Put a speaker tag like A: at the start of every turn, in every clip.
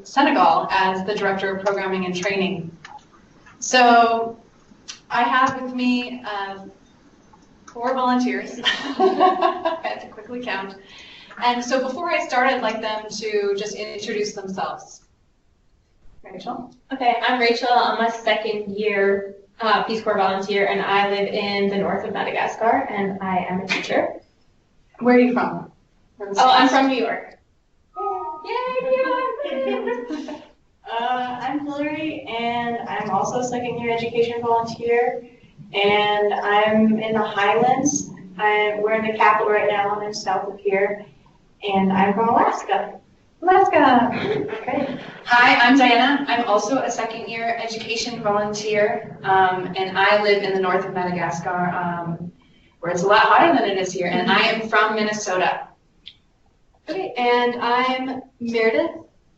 A: Senegal as the Director of Programming and Training. So I have with me 4 volunteers. I had to quickly count. And so before I start, I'd like them to just introduce themselves. Rachel?
B: Okay, I'm Rachel. I'm a second-year Peace Corps volunteer, and I live in the north of Madagascar, and I am a teacher.
A: Where are you from?
B: I'm from New York.
C: Yay, New York! I'm Hillary, and I'm also a second-year education volunteer, and I'm in the Highlands. We're in the capital right now, and I'm south of here, and I'm from Alaska.
A: Alaska.
C: Okay.
D: Hi, I'm Diana. I'm also a second-year education volunteer, and I live in the north of Madagascar, where it's a lot hotter than it is here, and I am from Minnesota.
E: Okay, and I'm Meredith,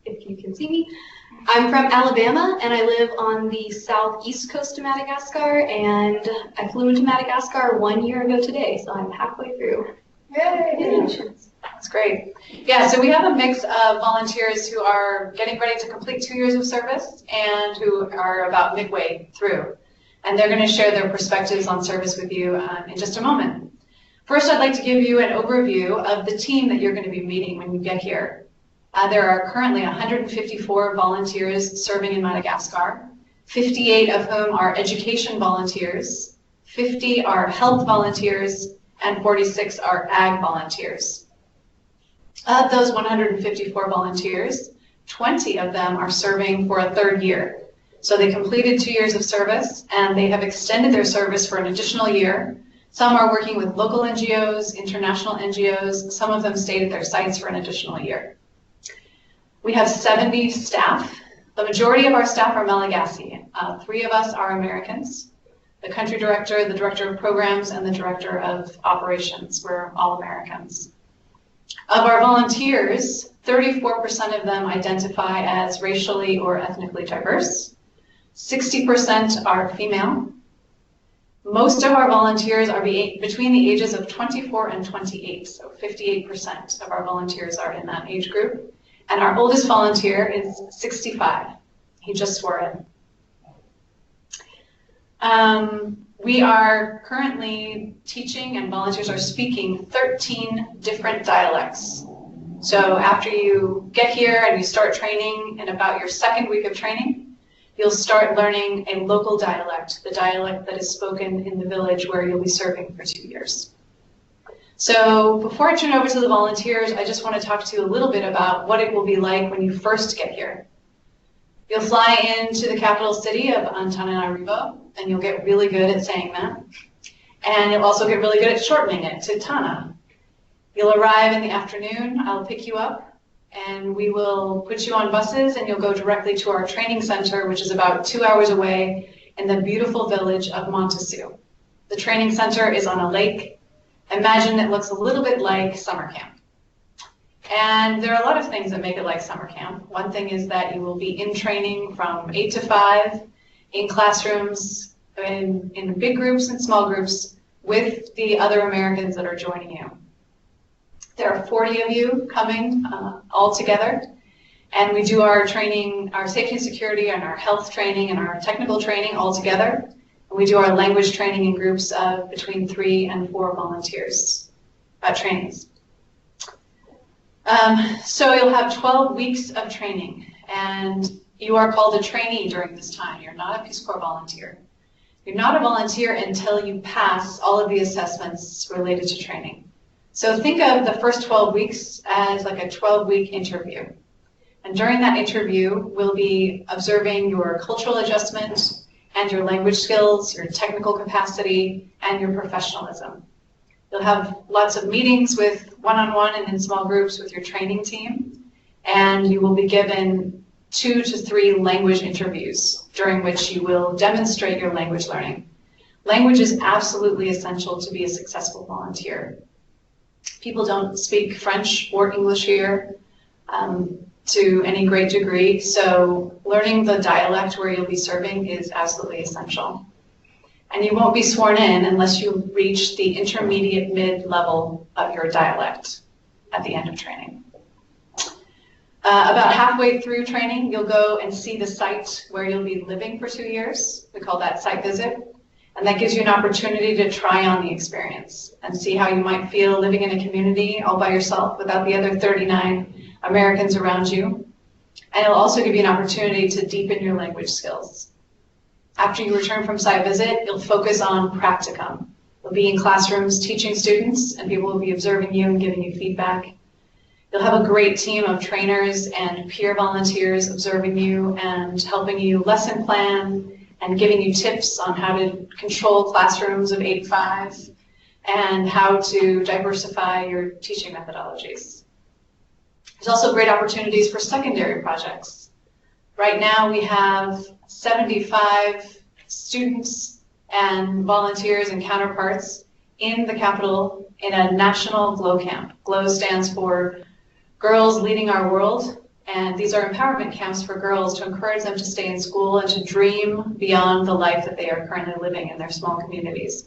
E: if you can see me. I'm from Alabama, and I live on the southeast coast of Madagascar, and I flew into Madagascar 1 year ago today, so I'm halfway through.
A: Yay! That's great. Yeah, so we have a mix of volunteers who are getting ready to complete 2 years of service and who are about midway through. And they're going to share their perspectives on service with you in just a moment. First, I'd like to give you an overview of the team that you're going to be meeting when you get here. There are currently 154 volunteers serving in Madagascar, 58 of whom are education volunteers, 50 are health volunteers, and 46 are ag volunteers. Of those 154 volunteers, 20 of them are serving for a 3rd year. So they completed 2 years of service, and they have extended their service for an additional year. Some are working with local NGOs, international NGOs. Some of them stayed at their sites for an additional year. We have 70 staff. The majority of our staff are Malagasy. 3 of us are Americans. The country director, the director of programs, and the director of operations. We're all Americans. Of our volunteers, 34% of them identify as racially or ethnically diverse. 60% are female. Most of our volunteers are between the ages of 24 and 28, so 58% of our volunteers are in that age group. And our oldest volunteer is 65. He just swore in. We are currently teaching, and volunteers are speaking 13 different dialects. So after you get here and you start training in about your 2nd week of training, you'll start learning a local dialect, the dialect that is spoken in the village where you'll be serving for 2 years. So before I turn it over to the volunteers, I just want to talk to you a little bit about what it will be like when you first get here. You'll fly into the capital city of Antananarivo, and you'll get really good at saying that. And you'll also get really good at shortening it to Tana. You'll arrive in the afternoon, I'll pick you up, and we will put you on buses, and you'll go directly to our training center, which is about 2 hours away in the beautiful village of Montessu. The training center is on a lake. Imagine it looks a little bit like summer camp. And there are a lot of things that make it like summer camp. One thing is that you will be in training from 8 to 5, in classrooms, in big groups and small groups, with the other Americans that are joining you. There are 40 of you coming all together, and we do our training, our safety and security and our health training and our technical training all together. And we do our language training in groups of between 3 and 4 volunteers trainings. So you'll have 12 weeks of training, and you are called a trainee during this time. You're not a Peace Corps volunteer. You're not a volunteer until you pass all of the assessments related to training. So think of the first 12 weeks as like a 12-week interview. And during that interview, we'll be observing your cultural adjustment and your language skills, your technical capacity, and your professionalism. You'll have lots of meetings with one-on-one and in small groups with your training team, and you will be given 2 to 3 language interviews during which you will demonstrate your language learning. Language is absolutely essential to be a successful volunteer. People don't speak French or English here to any great degree, so learning the dialect where you'll be serving is absolutely essential. And you won't be sworn in unless you reach the intermediate mid-level of your dialect at the end of training. About halfway through training, you'll go and see the site where you'll be living for 2 years. We call that site visit. And that gives you an opportunity to try on the experience and see how you might feel living in a community all by yourself without the other 39 Americans around you. And it'll also give you an opportunity to deepen your language skills. After you return from site visit, you'll focus on practicum. You'll be in classrooms teaching students, and people will be observing you and giving you feedback. You'll have a great team of trainers and peer volunteers observing you and helping you lesson plan and giving you tips on how to control classrooms of 85 and how to diversify your teaching methodologies. There's also great opportunities for secondary projects. Right now we have 75 students and volunteers and counterparts in the Capitol in a national GLOW camp. GLOW stands for Girls Leading Our World, and these are empowerment camps for girls to encourage them to stay in school and to dream beyond the life that they are currently living in their small communities.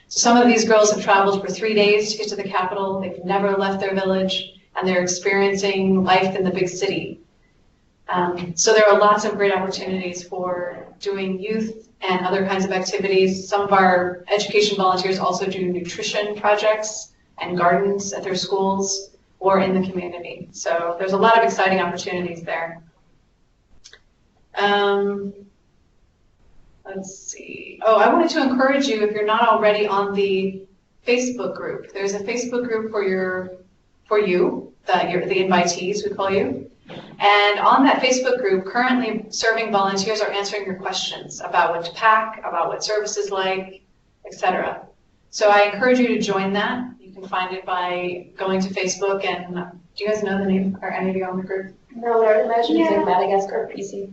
A: So some of these girls have traveled for 3 days to get to the Capitol. They've never left their village, and they're experiencing life in the big city. So there are lots of great opportunities for doing youth and other kinds of activities. Some of our education volunteers also do nutrition projects and gardens at their schools or in the community. So there's a lot of exciting opportunities there. Let's see. Oh, I wanted to encourage you, if you're not already on the Facebook group. There's a Facebook group for you, the invitees, we call you. And on that Facebook group, currently serving volunteers are answering your questions about what to pack, about what service is like, etc. So I encourage you to join that. You can find it by going to Facebook and, do you guys know the name? Are any of you on the group?
B: No, I would imagine it's like Madagascar PC.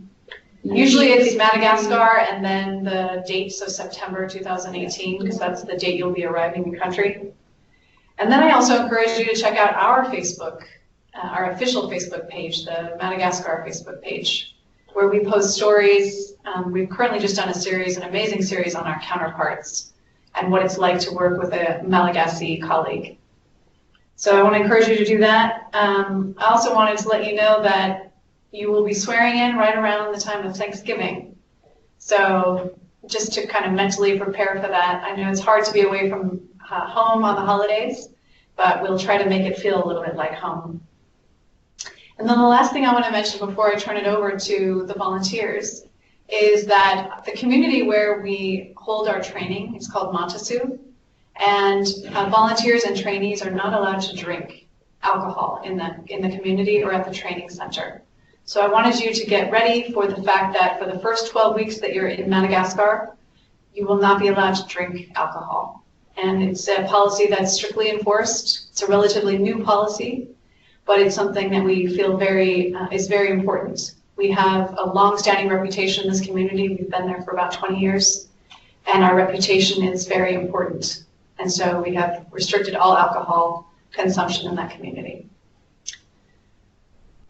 A: Usually it's Madagascar and then the date, so September 2018, because that's the date you'll be arriving in the country. And then I also encourage you to check out our Facebook, our official Facebook page, the Madagascar Facebook page, where we post stories. We've currently just done a series, an amazing series on our counterparts and what it's like to work with a Malagasy colleague. So I want to encourage you to do that. I also wanted to let you know that you will be swearing in right around the time of Thanksgiving. So just to kind of mentally prepare for that. I know it's hard to be away from home on the holidays, but we'll try to make it feel a little bit like home. And then the last thing I want to mention before I turn it over to the volunteers is that the community where we hold our training is called Montesu, and volunteers and trainees are not allowed to drink alcohol in the community or at the training center. So I wanted you to get ready for the fact that for the first 12 weeks that you're in Madagascar, you will not be allowed to drink alcohol. And it's a policy that's strictly enforced. It's a relatively new policy, but it's something that we feel is very important. We have a long-standing reputation in this community. We've been there for about 20 years, and our reputation is very important. And so we have restricted all alcohol consumption in that community.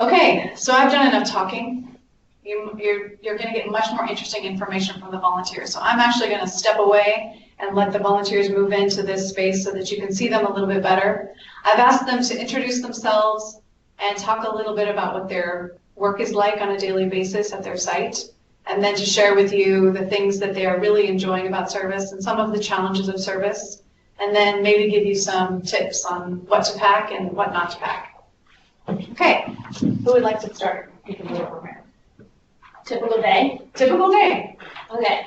A: Okay, so I've done enough talking. You're going to get much more interesting information from the volunteers. So I'm actually going to step away and let the volunteers move into this space so that you can see them a little bit better. I've asked them to introduce themselves and talk a little bit about what their work is like on a daily basis at their site, and then to share with you the things that they are really enjoying about service and some of the challenges of service, and then maybe give you some tips on what to pack and what not to pack. Okay, who would like to start? You can do it from here.
B: Typical day?
A: Typical day.
B: Okay.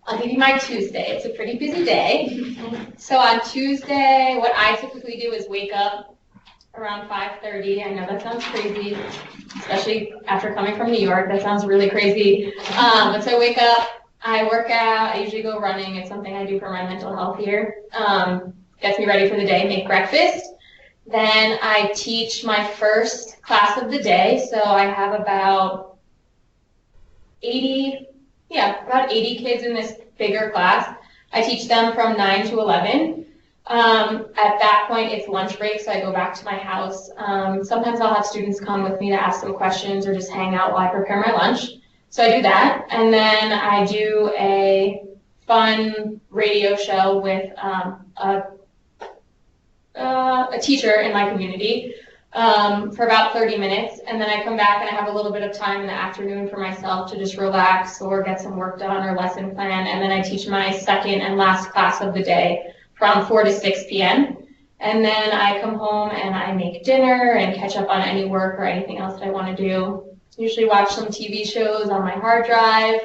B: I'll give you my Tuesday. It's a pretty busy day. So on Tuesday, what I typically do is wake up around 5:30. I know that sounds crazy, especially after coming from New York. That sounds really crazy. But so I wake up, I work out. I usually go running. It's something I do for my mental health here. Gets me ready for the day, make breakfast. Then I teach my first class of the day. So I have about 80 kids in this bigger class. I teach them from 9 to 11. At that point, it's lunch break, so I go back to my house. Sometimes I'll have students come with me to ask them questions or just hang out while I prepare my lunch. So I do that, and then I do a fun radio show with a teacher in my community. for about 30 minutes, and then I come back and I have a little bit of time in the afternoon for myself to just relax or get some work done or lesson plan, and then I teach my second and last class of the day from 4 to 6 p.m. And then I come home and I make dinner and catch up on any work or anything else that I want to do. Usually watch some TV shows on my hard drive,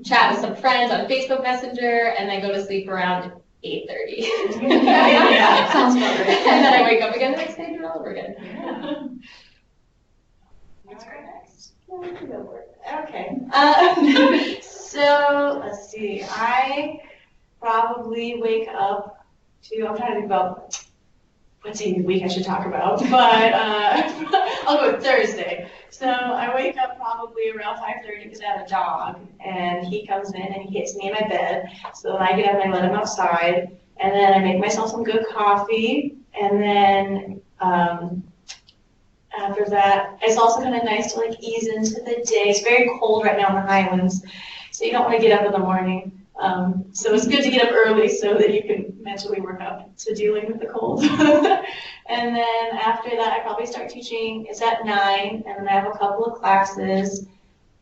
B: chat with some friends on Facebook Messenger, and then go to sleep around 8:30.
A: Yeah, sounds about right.
B: And then I wake up again the next day and do it all over again.
C: That's great. Okay. So let's see. I probably wake up to. I'm trying to think about what day of the week I should talk about, but I'll go with Thursday. So I wake up probably around 5:30 because I have a dog, and he comes in and he hits me in my bed. So then I get up and I let him outside, and then I make myself some good coffee, and then after that, it's also kind of nice to like ease into the day. It's very cold right now in the Highlands, so you don't want to get up in the morning. So it's good to get up early so that you can mentally work up to dealing with the cold. And then after that, I probably start teaching. It's at 9, and then I have a couple of classes.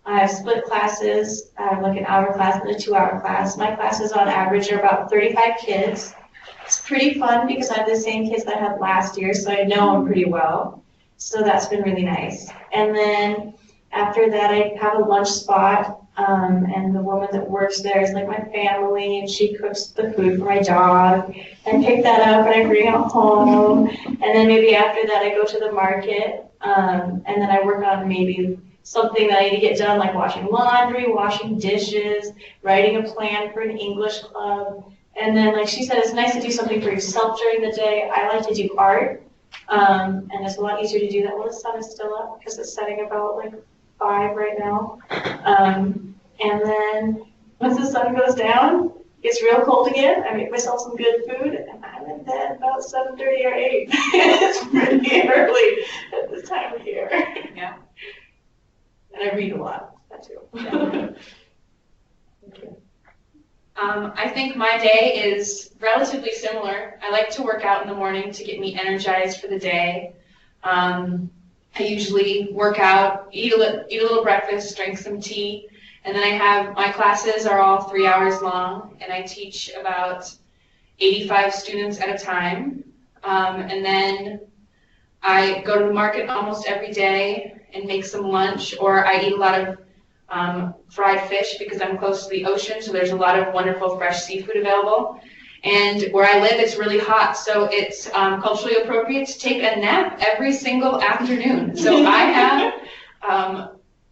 C: I have split classes. I have like an hour class and a 2-hour class. My classes on average are about 35 kids. It's pretty fun because I have the same kids that I had last year, so I know them pretty well. So that's been really nice. And then after that, I have a lunch spot. And the woman that works there is like my family, and she cooks the food for my dog. I pick that up and I bring it home, and then maybe after that I go to the market, and then I work on maybe something that I need to get done, like washing laundry, washing dishes, writing a plan for an English club. And then, like she said, it's nice to do something for yourself during the day. I like to do art, and it's a lot easier to do that while the sun is still up because it's setting about like 5 right now. And then once the sun goes down, it's real cold again. I make myself some good food, and I'm in bed about 7:30 or 8. It's pretty early at this time of year.
A: Yeah.
C: And I read a lot, that too. Yeah.
D: I think my day is relatively similar. I like to work out in the morning to get me energized for the day. I usually work out, eat a little breakfast, drink some tea, and then I have, my classes are all 3 hours long, and I teach about 85 students at a time. And then I go to the market almost every day and make some lunch, or I eat a lot of fried fish because I'm close to the ocean, so there's a lot of wonderful fresh seafood available. And where I live, it's really hot, so it's culturally appropriate to take a nap every single afternoon. So I have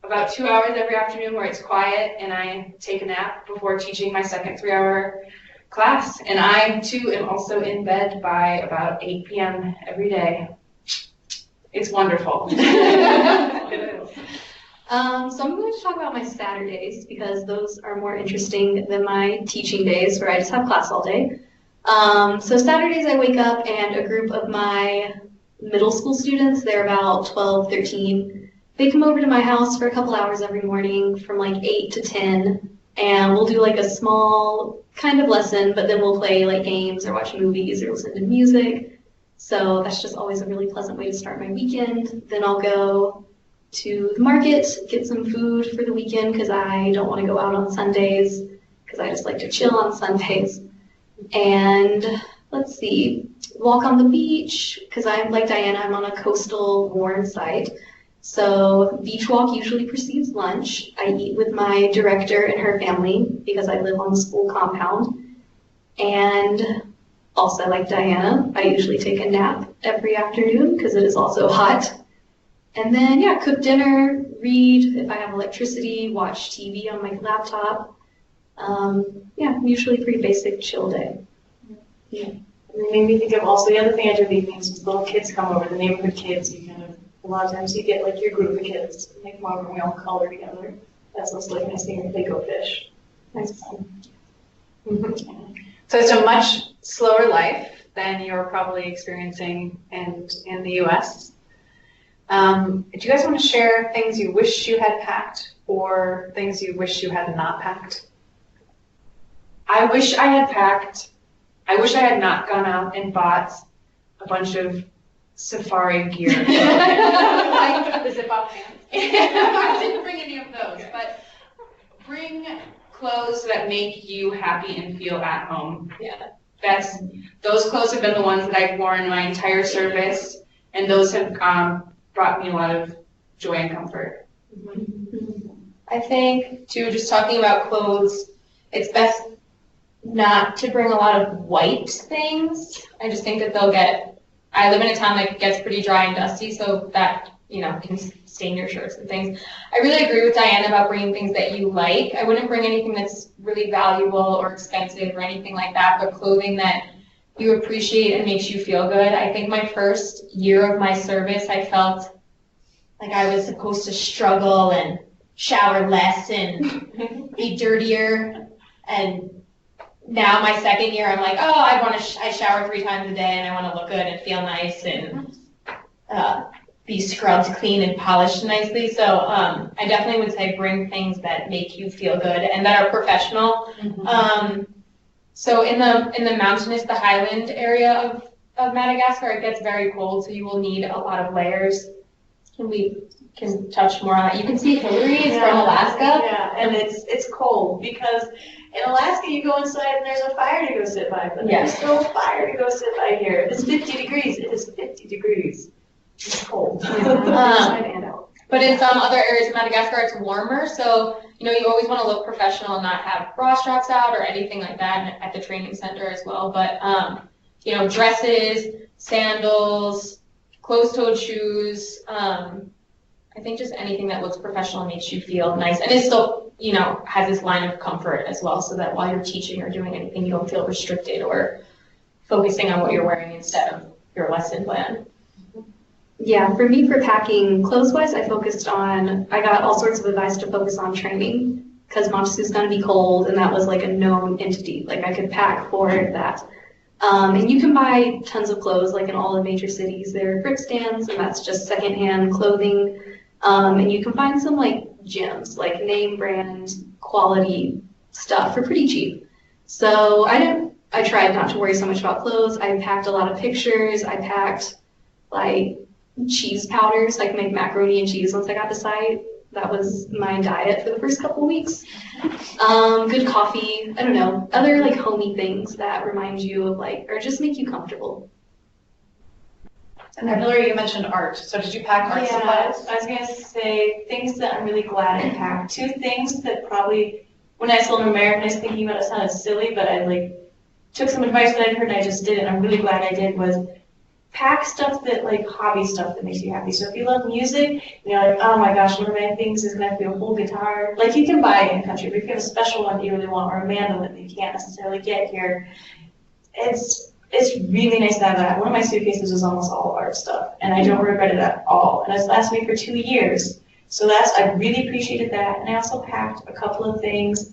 D: about 2 hours every afternoon where it's quiet, and I take a nap before teaching my second 3-hour class. And I, too, am also in bed by about 8 p.m. every day. It's wonderful. It is.
E: So I'm going to talk about my Saturdays because those are more interesting than my teaching days where I just have class all day. So Saturdays I wake up and a group of my middle school students, they're about 12, 13, they come over to my house for a couple hours every morning from like 8 to 10, and we'll do like a small kind of lesson, but then we'll play like games or watch movies or listen to music. So that's just always a really pleasant way to start my weekend. Then I'll go to the market, get some food for the weekend because I don't want to go out on Sundays because I just like to chill on Sundays. And let's see, walk on the beach because I'm like Diana, I'm on a coastal Warren site. So beach walk usually precedes lunch. I eat with my director and her family because I live on the school compound. And also like Diana, I usually take a nap every afternoon because it is also hot. And then, yeah, cook dinner, read if I have electricity, watch TV on my laptop. Yeah, usually pretty basic chill day.
C: Yeah. And it made me think of also the other thing I do in the evenings is little kids come over, the neighborhood kids. You kind of, a lot of times you get like your group of kids, make them over and we all color together. That's also like nice thing if they go fish. Nice fun.
A: So it's a much slower life than you're probably experiencing in the U.S. Do you guys want to share things you wish you had packed or things you wish you had not packed?
D: I wish I had not gone out and bought a bunch of safari gear.
B: Like the zip up pants.
D: I didn't bring any of those, but bring clothes that make you happy and feel at home.
B: Yeah.
D: Those clothes have been the ones that I've worn my entire service, and those have brought me a lot of joy and comfort.
B: I think, too, just talking about clothes, it's best not to bring a lot of white things. I just think that I live in a town that gets pretty dry and dusty, so that, can stain your shirts and things. I really agree with Diane about bringing things that you like. I wouldn't bring anything that's really valuable or expensive or anything like that, but clothing that you appreciate and makes you feel good. I think my first year of my service, I felt like I was supposed to struggle and shower less and be dirtier. And now my second year, I'm like, oh, I shower 3 times a day and I want to look good and feel nice and be scrubbed clean and polished nicely. So I definitely would say bring things that make you feel good and that are professional. So in the mountainous, the highland area of Madagascar, it gets very cold, so you will need a lot of layers. We can touch more on that. You can see Hillary is from Alaska.
C: Yeah, and it's cold because in Alaska you go inside and there's a fire to go sit by, but there's no fire to go sit by here. If it's 50 degrees, it is 50 degrees. It's cold.
B: Inside and out. But in some other areas of Madagascar, it's warmer, so you always want to look professional and not have bra straps out or anything like that at the training center as well. But dresses, sandals, closed-toed shoes. I think just anything that looks professional and makes you feel nice, and it still has this line of comfort as well, so that while you're teaching or doing anything, you don't feel restricted or focusing on what you're wearing instead of your lesson plan.
E: Yeah, for me, for packing clothes-wise, I got all sorts of advice to focus on training because Montessu's going to be cold, and that was like a known entity. Like I could pack for that. And you can buy tons of clothes, like in all the major cities. There are thrift stands, and that's just secondhand clothing. And you can find some like gems, like name brand quality stuff for pretty cheap. So I tried not to worry so much about clothes. I packed a lot of pictures. I packed like cheese powders, like make macaroni and cheese once I got to site. That was my diet for the first couple weeks. Good coffee, I don't know, other like homey things that remind you of or just make you comfortable.
A: And then Hillary, you mentioned art. So did you pack art supplies?
C: I was going to say things that I'm really glad I packed. 2 things that probably, when I was still in America, I was thinking about it, sounded silly, but I took some advice that I'd heard and I just did it, and I'm really glad I did, was pack stuff that hobby stuff that makes you happy. So if you love music, you're like, oh my gosh, one of my things is gonna have to be a whole guitar. Like you can buy it in the country, but if you have a special one that you really want, or a mandolin that you can't necessarily get here, it's really nice to have that. One of my suitcases was almost all art stuff, and I don't regret it at all. And it's lasted me for 2 years. So I really appreciated that. And I also packed a couple of things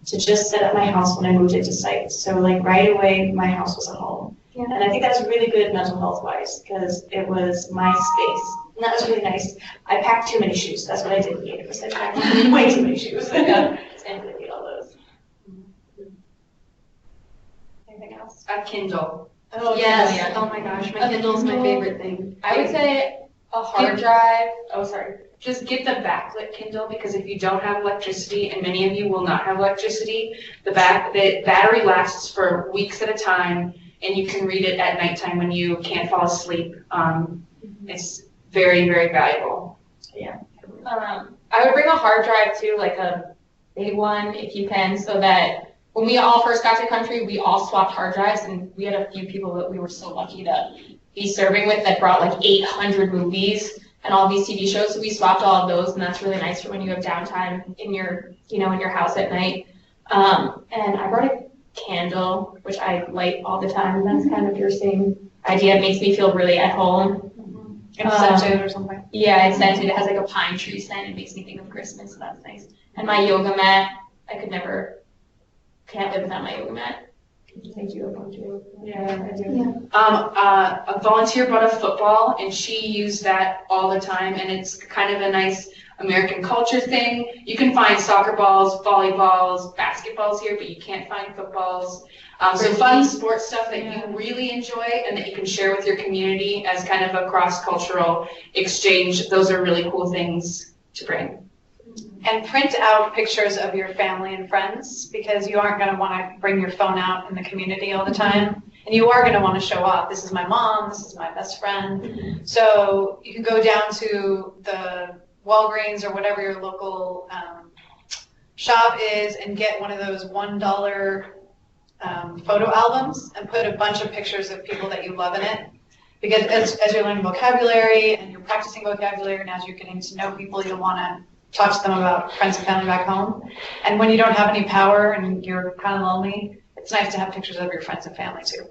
C: to just set up my house when I moved into site. So right away, my house was a home. Yeah. And I think that's really good mental health wise because it was my space. And that was really nice. I packed too many shoes. That's what I did need. I packed way too many shoes. And I need all those. Anything else?
D: A Kindle.
E: Oh, yes. Oh my gosh, my Kindle's my favorite thing.
B: I would say a hard drive.
D: Oh, sorry. Just get the backlit Kindle because if you don't have electricity, and many of you will not have electricity, the battery lasts for weeks at a time, and you can read it at nighttime when you can't fall asleep. It's very, very valuable.
B: Yeah. I would bring a hard drive too, like a big one if you can, so that when we all first got to country, we all swapped hard drives, and we had a few people that we were so lucky to be serving with that brought 800 movies and all these TV shows. So we swapped all of those, and that's really nice for when you have downtime in your, in your house at night. And I brought a candle, which I light all the time. That's kind of your same idea. It makes me feel really at home.
A: It's scented or something?
B: Yeah, it's scented. It has a pine tree scent. It makes me think of Christmas, so that's nice. And my yoga mat. Can't live without my yoga mat. I do have one too.
C: Yeah, I do.
D: A volunteer brought a football, and she used that all the time, and it's kind of a nice American culture thing. You can find soccer balls, volleyballs, basketballs here, but you can't find footballs. So fun sports stuff that you really enjoy and that you can share with your community as kind of a cross-cultural exchange. Those are really cool things to bring.
A: And print out pictures of your family and friends, because you aren't going to want to bring your phone out in the community all the time. And you are going to want to show off. This is my mom, this is my best friend. So you can go down to the Walgreens or whatever your local shop is and get one of those $1 photo albums and put a bunch of pictures of people that you love in it. Because as you're learning vocabulary and you're practicing vocabulary and as you're getting to know people, you'll want to talk to them about friends and family back home. And when you don't have any power and you're kind of lonely, it's nice to have pictures of your friends and family too.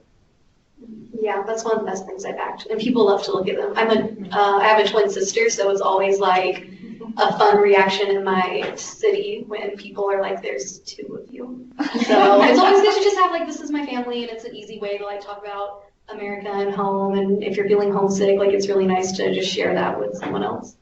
E: Yeah, that's one of the best things I've actually, and people love to look at them. I have a twin sister, so it's always like a fun reaction in my city when people are like, there's two of you. So it's always good to just have like, this is my family, and it's an easy way to like talk about America and home, and if you're feeling homesick, like it's really nice to just share that with someone else.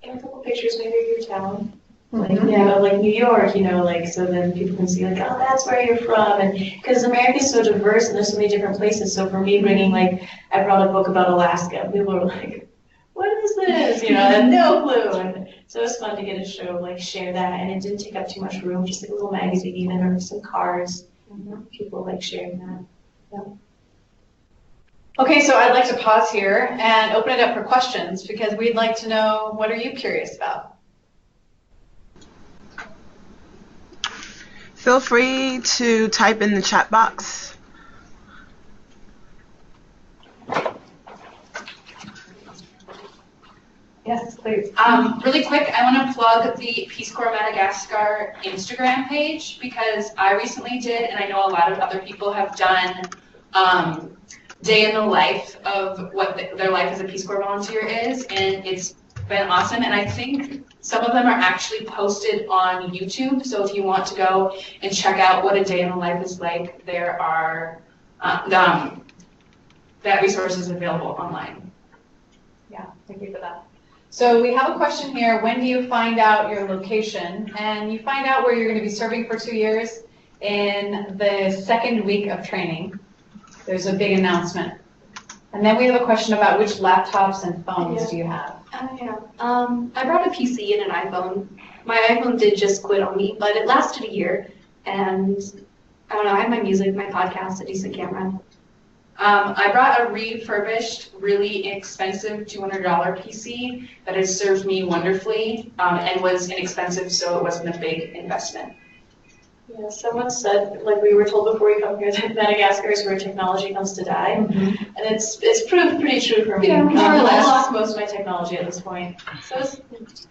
C: And a couple pictures maybe of your town. Like, like New York, like, so then people can see, like, oh, that's where you're from. And because America is so diverse and there's so many different places. So for me, bringing, like, I brought a book about Alaska. People were like, what is this? I had no clue. And so it was fun to get a show, like, share that. And it didn't take up too much room, just like a little magazine or some cards. People like sharing that. Yeah.
A: Okay, so I'd like to pause here and open it up for questions because we'd like to know, what are you curious about?
F: Feel free to type in the chat box.
A: Yes, please.
D: Really quick, I want to plug the Peace Corps Madagascar Instagram page because I recently did, and I know a lot of other people have done, day in the life of what their life as a Peace Corps volunteer is, and it's been awesome. And I think some of them are actually posted on YouTube, so if you want to go and check out what a day in the life is like, there are that resource is available online.
A: Yeah, thank you for that. So we have a question here. When do you find out your location? And you find out where you're going to be serving for 2 years in the second week of training. There's a big announcement. And then we have a question about which laptops and phones do you have?
E: I brought a PC and an iPhone. My iPhone did just quit on me, but it lasted a year. And I don't know, I have my music, my podcast, a decent camera.
D: I brought a refurbished, really expensive $200 PC that has served me wonderfully and was inexpensive, so it wasn't a big investment.
C: Yeah, someone said, like we were told before we come here, that Madagascar is where technology comes to die, and it's proved pretty true for me.
E: Yeah, more or
C: I
E: less.
C: lost most of my technology at this point, so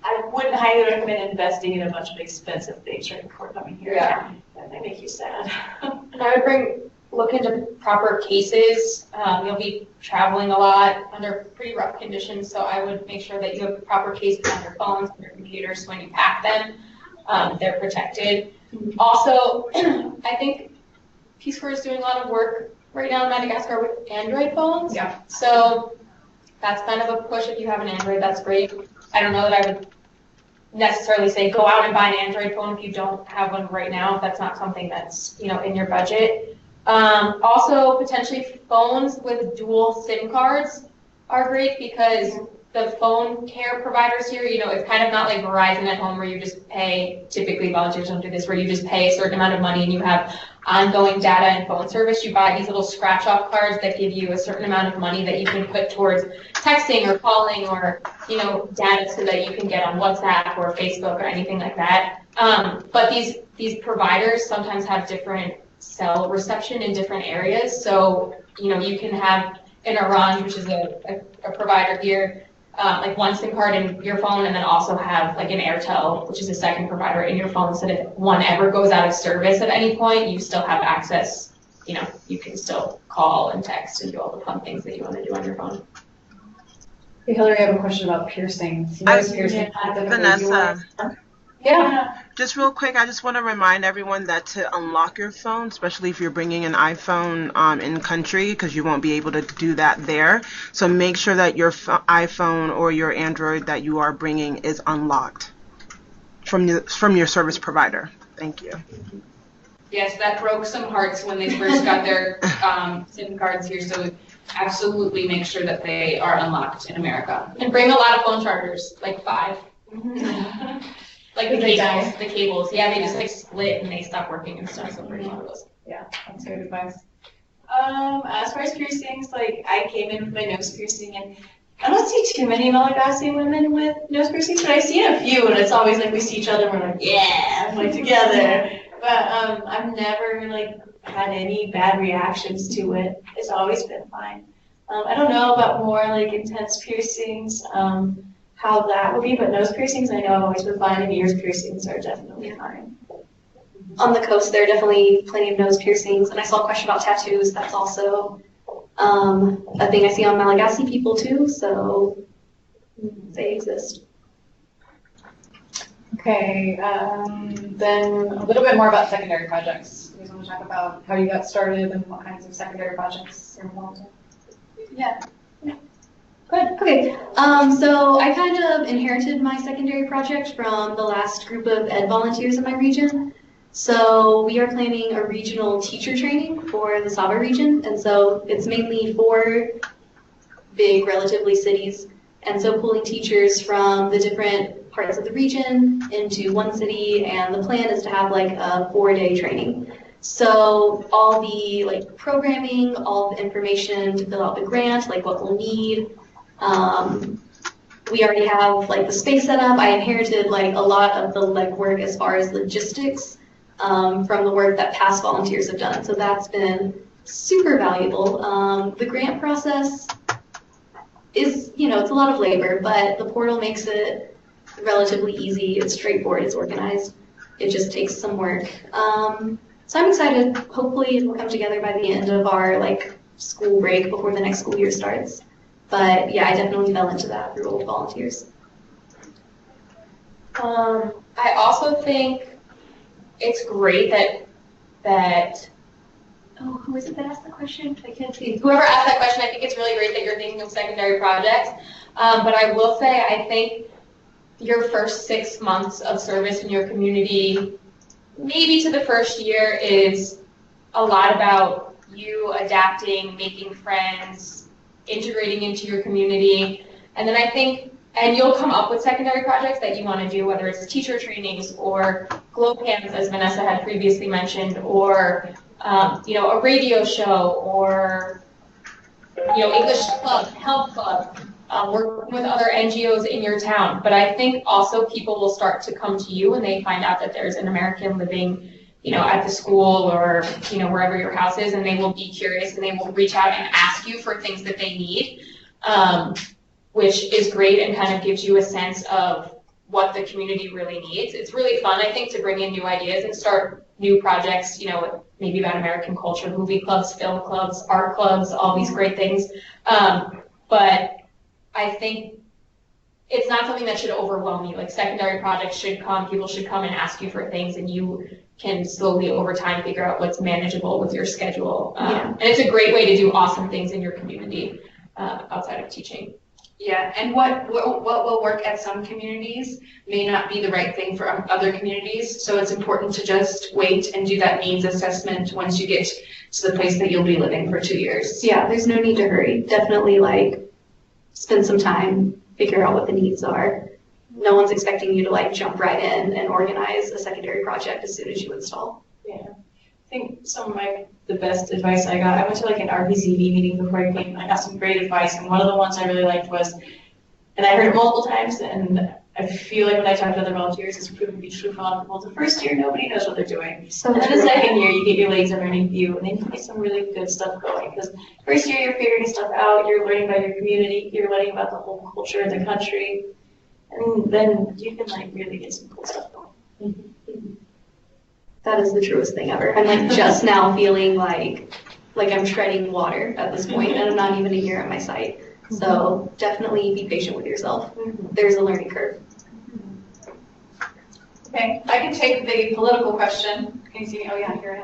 C: I wouldn't highly recommend investing in a bunch of expensive things right before coming here.
A: Yeah.
C: That might make you sad.
B: And I would look into proper cases. You'll be traveling a lot under pretty rough conditions, so I would make sure that you have proper cases on your phones and your computers, so when you pack them, they're protected. Also, I think Peace Corps is doing a lot of work right now in Madagascar with Android phones.
A: Yeah.
B: So that's kind of a push. If you have an Android, that's great. I don't know that I would necessarily say go out and buy an Android phone if you don't have one right now, if that's not something that's in your budget. Also, potentially phones with dual SIM cards are great because the phone care providers here, it's kind of not like Verizon at home where you just pay, typically volunteers don't do this, where you just pay a certain amount of money and you have ongoing data and phone service. You buy these little scratch-off cards that give you a certain amount of money that you can put towards texting or calling or, data so that you can get on WhatsApp or Facebook or anything like that. But these providers sometimes have different cell reception in different areas. So, you can have an Orange, which is a provider here, like one SIM card in your phone, and then also have like an Airtel, which is a second provider in your phone, so that if one ever goes out of service at any point, you still have access. You can still call and text and do all the fun things that you want to do on your phone.
A: Hey, Hillary, I have a question about piercings.
F: Vanessa.
A: Yeah.
F: Just real quick, I just want to remind everyone that to unlock your phone, especially if you're bringing an iPhone in country, because you won't be able to do that there. So make sure that your iPhone or your Android that you are bringing is unlocked from your service provider. Thank you.
D: Yes, that broke some hearts when they first got their SIM cards here, so absolutely make sure that they are unlocked in America.
B: And bring a lot of phone chargers, like 5. Like the
A: They
B: cables,
A: die.
B: the cables. Yeah, they just like split and they stop working and stuff, so bring a lot of those.
A: Yeah, that's good advice.
C: As far as piercings, like I came in with my nose piercing and I don't see too many Malagasy women with nose piercings, but I've seen a few and it's always like we see each other and we're like, yeah, like together. But I've never like had any bad reactions to it. It's always been fine. I don't know about more like intense piercings, how that would be, but nose piercings I know I've always been fine and ears piercings are definitely fine.
E: On the coast, there are definitely plenty of nose piercings, and I saw a question about tattoos. That's also a thing I see on Malagasy people too, so they exist.
A: Okay, then a little bit more about secondary projects. You guys want to talk about how you got started and what kinds of secondary projects you're involved in?
E: Yeah. Good. Okay. So I kind of inherited my secondary project from the last group of ed volunteers in my region. So we are planning a regional teacher training for the Saba region, and so it's mainly 4 big, relatively cities, and so pulling teachers from the different parts of the region into one city, and the plan is to have like a 4-day training. So all the like programming, all the information to fill out the grant, like what we'll need. We already have like the space set up. I inherited like a lot of the legwork as far as logistics from the work that past volunteers have done. So that's been super valuable. The grant process is, it's a lot of labor, but the portal makes it relatively easy. It's straightforward, it's organized. It just takes some work. So I'm excited. Hopefully it will come together by the end of our like school break before the next school year starts. But yeah, I definitely fell into that through old volunteers.
B: I also think it's great that oh, who is it that asked the question? I can't see. Whoever asked that question, I think it's really great that you're thinking of secondary projects. But I will say, I think your first 6 months of service in your community, maybe to the first year, is a lot about you adapting, making friends, integrating into your community. And then I think, and you'll come up with secondary projects that you want to do, whether it's teacher trainings or glow cams, as Vanessa had previously mentioned, or a radio show, or English club, health club, working with other NGOs in your town. But I think also people will start to come to you when they find out that there's an American living at the school or, wherever your house is, and they will be curious and they will reach out and ask you for things that they need, which is great and kind of gives you a sense of what the community really needs. It's really fun, I think, to bring in new ideas and start new projects, maybe about American culture, movie clubs, film clubs, art clubs, all these great things. But I think it's not something that should overwhelm you. Like secondary projects should come, people should come and ask you for things, and you can slowly over time figure out what's manageable with your schedule. And it's a great way to do awesome things in your community outside of teaching.
D: Yeah, and what will work at some communities may not be the right thing for other communities, so it's important to just wait and do that needs assessment once you get to the place that you'll be living for 2 years.
E: Yeah, there's no need to hurry. Definitely spend some time, figure out what the needs are. No one's expecting you to jump right in and organize a secondary project as soon as you install.
C: Yeah. I think some of the best advice I got, I went to an RPCV meeting before I came, I got some great advice, and one of the ones I really liked was, and I heard it multiple times, and I feel like when I talk to other volunteers, it's proven to be true for a lot of people. The first year, nobody knows what they're doing.
E: So
C: and then the second year, you get your legs underneath you, and then you get some really good stuff going. Because first year, you're figuring stuff out, you're learning about your community, you're learning about the whole culture of the country, and then you can really get some cool stuff going.
E: Mm-hmm. That is the truest thing ever. I'm just now feeling like I'm treading water at this point, and I'm not even a year at my site. So definitely be patient with yourself. There's a learning curve.
A: Okay, I can take the political question. Can you see me? Oh yeah, here I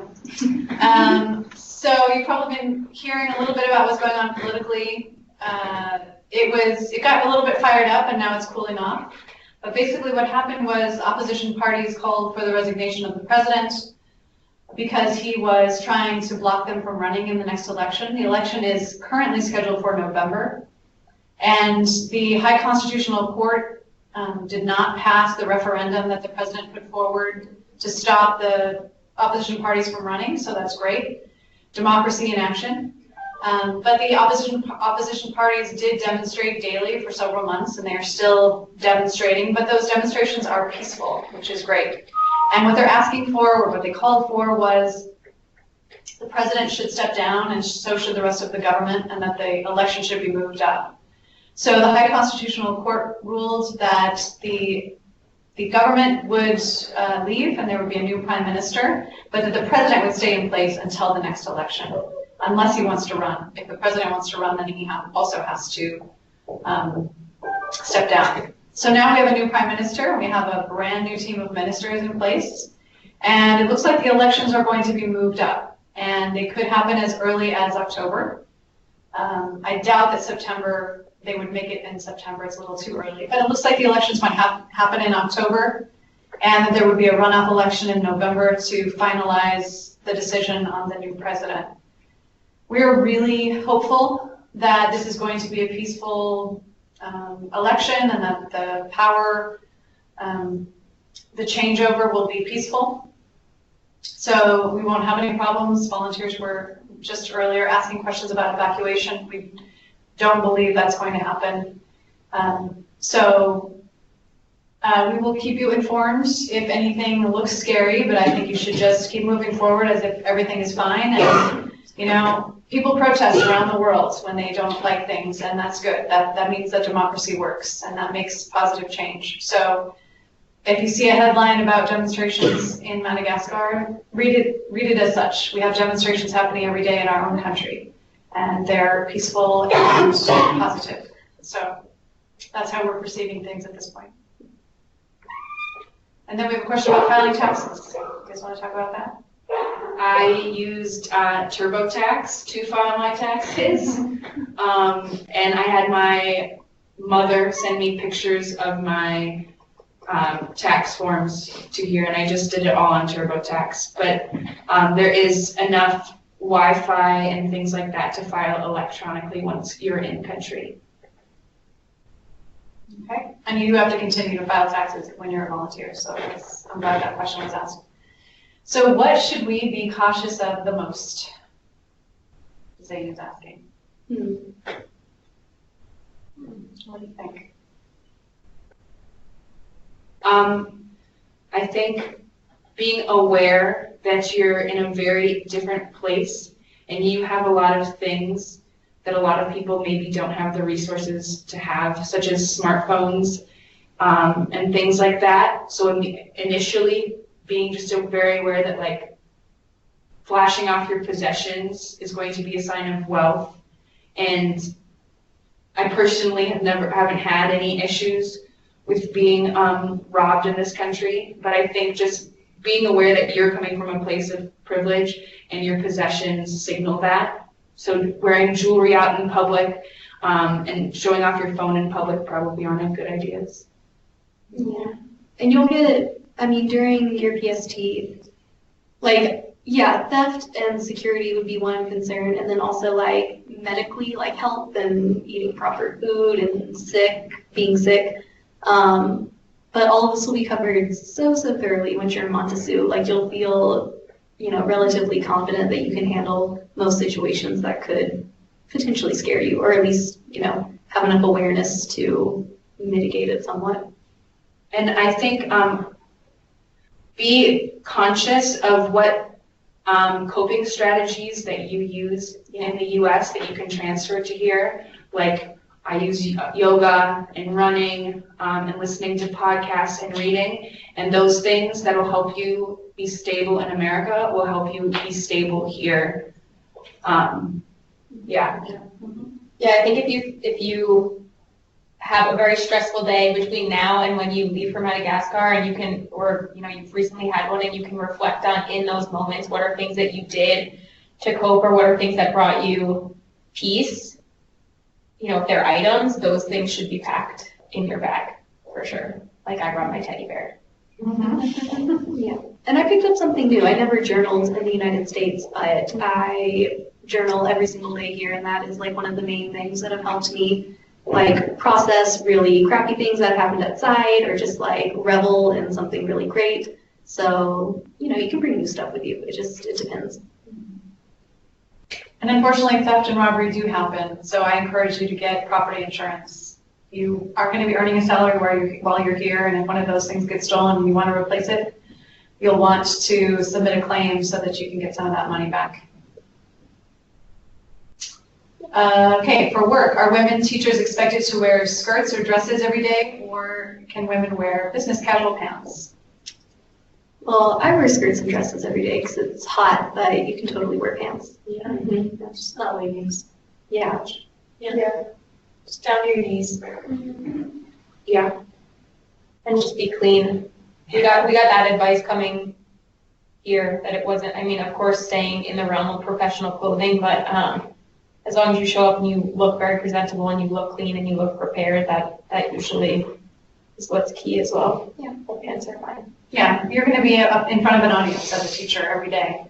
A: am. So you've probably been hearing a little bit about what's going on politically. It got a little bit fired up and now it's cooling off. But basically what happened was opposition parties called for the resignation of the president because he was trying to block them from running in the next election. The election is currently scheduled for November. And the High Constitutional Court did not pass the referendum that the president put forward to stop the opposition parties from running, so that's great. Democracy in action. But the opposition parties did demonstrate daily for several months, and they are still demonstrating, but those demonstrations are peaceful, which is great. And what they're asking for, or what they called for, was the president should step down, and so should the rest of the government, and that the election should be moved up. So the High Constitutional Court ruled that the government would leave, and there would be a new prime minister, but that the president would stay in place until the next election, unless he wants to run. If the president wants to run, then he also has to step down. So now we have a new prime minister, and we have a brand new team of ministers in place, and it looks like the elections are going to be moved up, and they could happen as early as October. I doubt that they would make it in September. It's a little too early, but it looks like the elections might happen in October, and that there would be a runoff election in November to finalize the decision on the new president. We're really hopeful that this is going to be a peaceful election, and that the power, the changeover will be peaceful. So we won't have any problems. Volunteers were just earlier asking questions about evacuation. We don't believe that's going to happen. We will keep you informed if anything looks scary, but I think you should just keep moving forward as if everything is fine. And, you know, people protest around the world when they don't like things, and that's good. That means that democracy works, and that makes positive change. So if you see a headline about demonstrations in Madagascar, read it as such. We have demonstrations happening every day in our own country, and they're peaceful and positive. So that's how we're perceiving things at this point. And then we have a question about filing taxes. You guys want to talk about that?
D: I used TurboTax to file my taxes, and I had my mother send me pictures of my tax forms to here, and I just did it all on TurboTax. But there is enough Wi-Fi and things like that to file electronically once you're in country.
A: Okay, and you have to continue to file taxes when you're a volunteer, so I'm glad that question was asked. So what should we be cautious of the most? Zane is asking. What do you think?
D: I think being aware that you're in a very different place and you have a lot of things that a lot of people maybe don't have the resources to have, such as smartphones and things like that. So initially, being just very aware that like flashing off your possessions is going to be a sign of wealth. And I personally haven't had any issues with being robbed in this country, but I think just being aware that you're coming from a place of privilege and your possessions signal that. So wearing jewelry out in public and showing off your phone in public probably aren't good ideas.
E: Yeah, and you'll get, during your PST, theft and security would be one concern, and then also medically, health and eating proper food and being sick. But all of this will be covered so thoroughly once you're in Montessu. You'll feel, relatively confident that you can handle most situations that could potentially scare you, or at least, have enough awareness to mitigate it somewhat.
D: And I think be conscious of what coping strategies that you use in the U.S. that you can transfer to here. Like I use yoga and running and listening to podcasts and reading, and those things that will help you be stable in America will help you be stable here.
B: Yeah, I think if you have have a very stressful day between now and when you leave for Madagascar, and you can, or you've recently had one, and you can reflect on in those moments what are things that you did to cope, or what are things that brought you peace. If they're items, those things should be packed in your bag for sure. Like I brought my teddy bear.
E: Yeah, and I picked up something new. I never journaled in the United States, but I journal every single day here, and that is like one of the main things that have helped me like process really crappy things that happened outside, or just like revel in something really great. So, you can bring new stuff with you. It depends.
A: And unfortunately, theft and robbery do happen, so I encourage you to get property insurance. You are going to be earning a salary while you're here, and if one of those things gets stolen and you want to replace it, you'll want to submit a claim so that you can get some of that money back. Okay, for work, are women teachers expected to wear skirts or dresses every day, or can women wear business casual pants?
E: Well, I wear skirts and dresses every day because it's hot, but you can totally wear pants.
C: Yeah. Just not leggings.
E: Yeah.
C: Yeah. Just down to your knees.
B: Yeah. And just be clean. We got that advice coming here, that it wasn't, of course, staying in the realm of professional clothing, but as long as you show up and you look very presentable and you look clean and you look prepared, that usually is what's key as well.
E: Yeah.
B: Full pants are fine.
A: Yeah, you're going to be up in front of an audience as a teacher every day.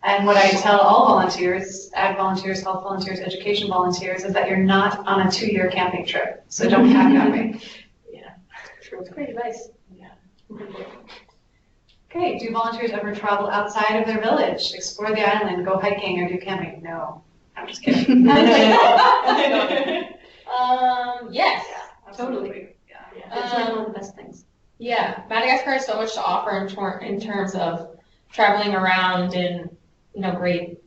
A: And what I tell all volunteers, ag volunteers, health volunteers, education volunteers, is that you're not on a 2-year camping trip. So don't pack that way.
C: Yeah.
B: True. It's great advice.
C: Yeah.
A: Okay, do volunteers ever travel outside of their village, explore the island, go hiking, or do camping? No. I'm just kidding.
B: Yes.
A: Totally.
E: It's like one of the best things.
B: Yeah, Madagascar has so much to offer in terms of traveling around in, great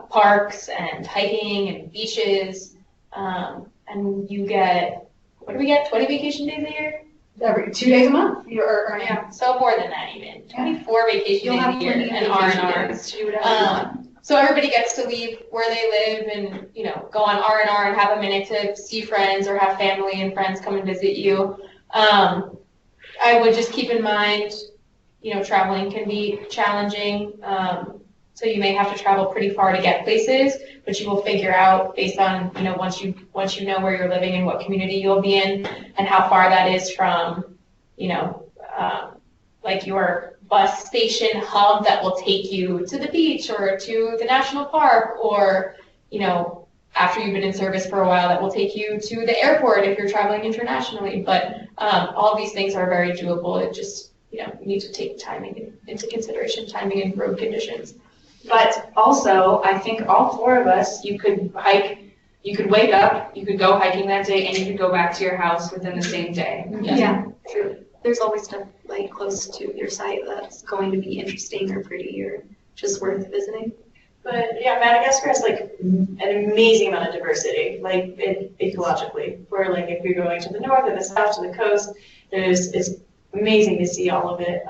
B: parks and hiking and beaches. And you get, what do we get, 20 vacation days a year?
A: Every 2 days a month, you're earning.
B: Yeah, so more than that even. 24 vacation
E: You'll
B: days
E: have
B: a year
E: plenty of
B: and
E: vacation
B: R&R.
E: days to do whatever you want.
B: So everybody gets to leave where they live and, go on R&R and have a minute to see friends or have family and friends come and visit you. I would just keep in mind, traveling can be challenging. So you may have to travel pretty far to get places, but you will figure out based on, once you know where you're living and what community you'll be in and how far that is from, like your bus station hub that will take you to the beach or to the national park, or, after you've been in service for a while, that will take you to the airport if you're traveling internationally. But all of these things are very doable. It just, you need to take timing into consideration, timing and road conditions.
D: But also, I think all 4 of us, you could hike, you could wake up, you could go hiking that day, and you could go back to your house within the same day.
E: Yeah, true. There's always stuff like close to your site that's going to be interesting or pretty or just worth visiting.
C: But yeah, Madagascar has like an amazing amount of diversity, like ecologically. Where like if you're going to the north or the south to the coast, it's amazing to see all of it.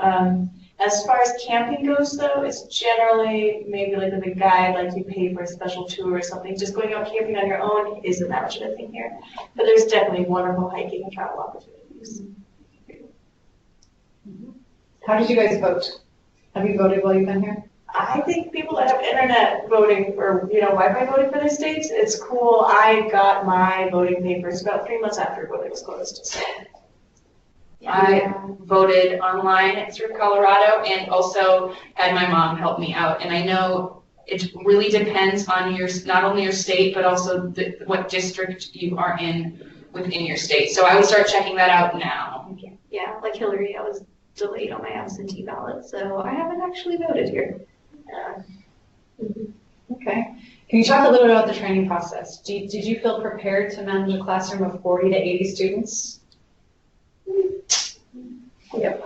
C: As far as camping goes, though, it's generally maybe like with a guide, like you pay for a special tour or something. Just going out camping on your own isn't that much of a thing here. But there's definitely wonderful hiking and travel opportunities.
A: How did you guys vote? Have you voted while you've been here?
C: I think people that have internet voting or Wi-Fi voting for their states, it's cool. I got my voting papers about 3 months after voting was closed. So.
D: I voted online through Colorado and also had my mom help me out. And I know it really depends on not only your state, but also what district you are in within your state. So I would start checking that out now.
E: Yeah, like Hillary, I was delayed on my absentee ballot, so I haven't actually voted here.
A: Okay. Can you talk a little bit about the training process? Did you feel prepared to manage a classroom of 40 to 80 students?
E: Yep.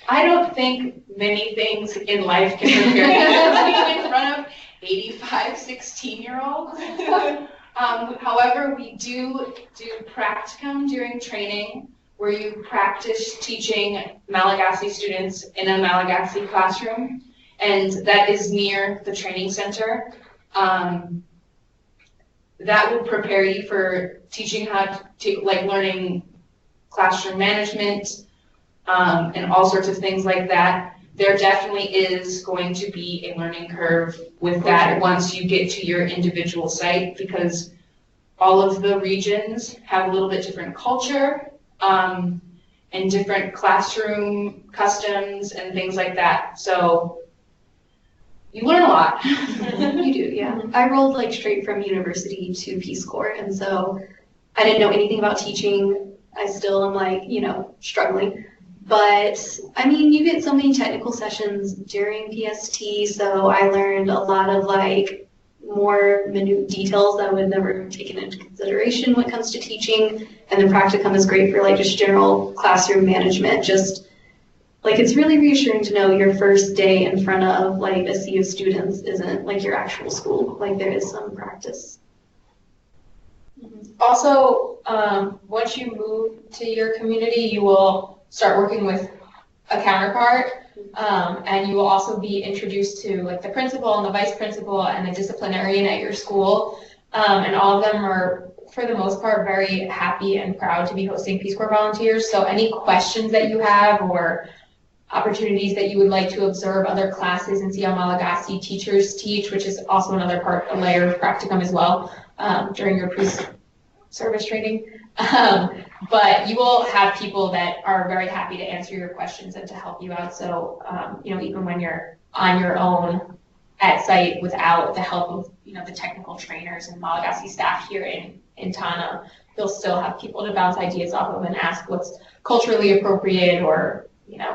D: I don't think many things in life can prepare you in front of 85, 16-year-olds. However, we do practicum during training where you practice teaching Malagasy students in a Malagasy classroom, and that is near the training center. that will prepare you for teaching how to, like learning classroom management, and all sorts of things like that. There definitely is going to be a learning curve with that once you get to your individual site, because all of the regions have a little bit different culture, and different classroom customs and things like that. So you learn a lot.
E: You do, yeah. I rolled like straight from university to Peace Corps, and so I didn't know anything about teaching. I still am like, struggling. But I mean, you get so many technical sessions during PST, so I learned a lot of like more minute details that I would have never taken into consideration when it comes to teaching. And then practicum is great for like just general classroom management. Just like it's really reassuring to know your first day in front of like a sea of students isn't like your actual school. Like there is some practice.
B: Also, once you move to your community, you will start working with a counterpart, and you will also be introduced to like the principal and the vice principal and the disciplinarian at your school, and all of them are, for the most part, very happy and proud to be hosting Peace Corps volunteers. So any questions that you have or opportunities that you would like to observe other classes and see how Malagasy teachers teach, which is also another part, a layer of practicum as well, during your pre-service training. But you will have people that are very happy to answer your questions and to help you out. So, even when you're on your own at site without the help of, the technical trainers and Malagasy staff here in Tana, you'll still have people to bounce ideas off of and ask what's culturally appropriate, or,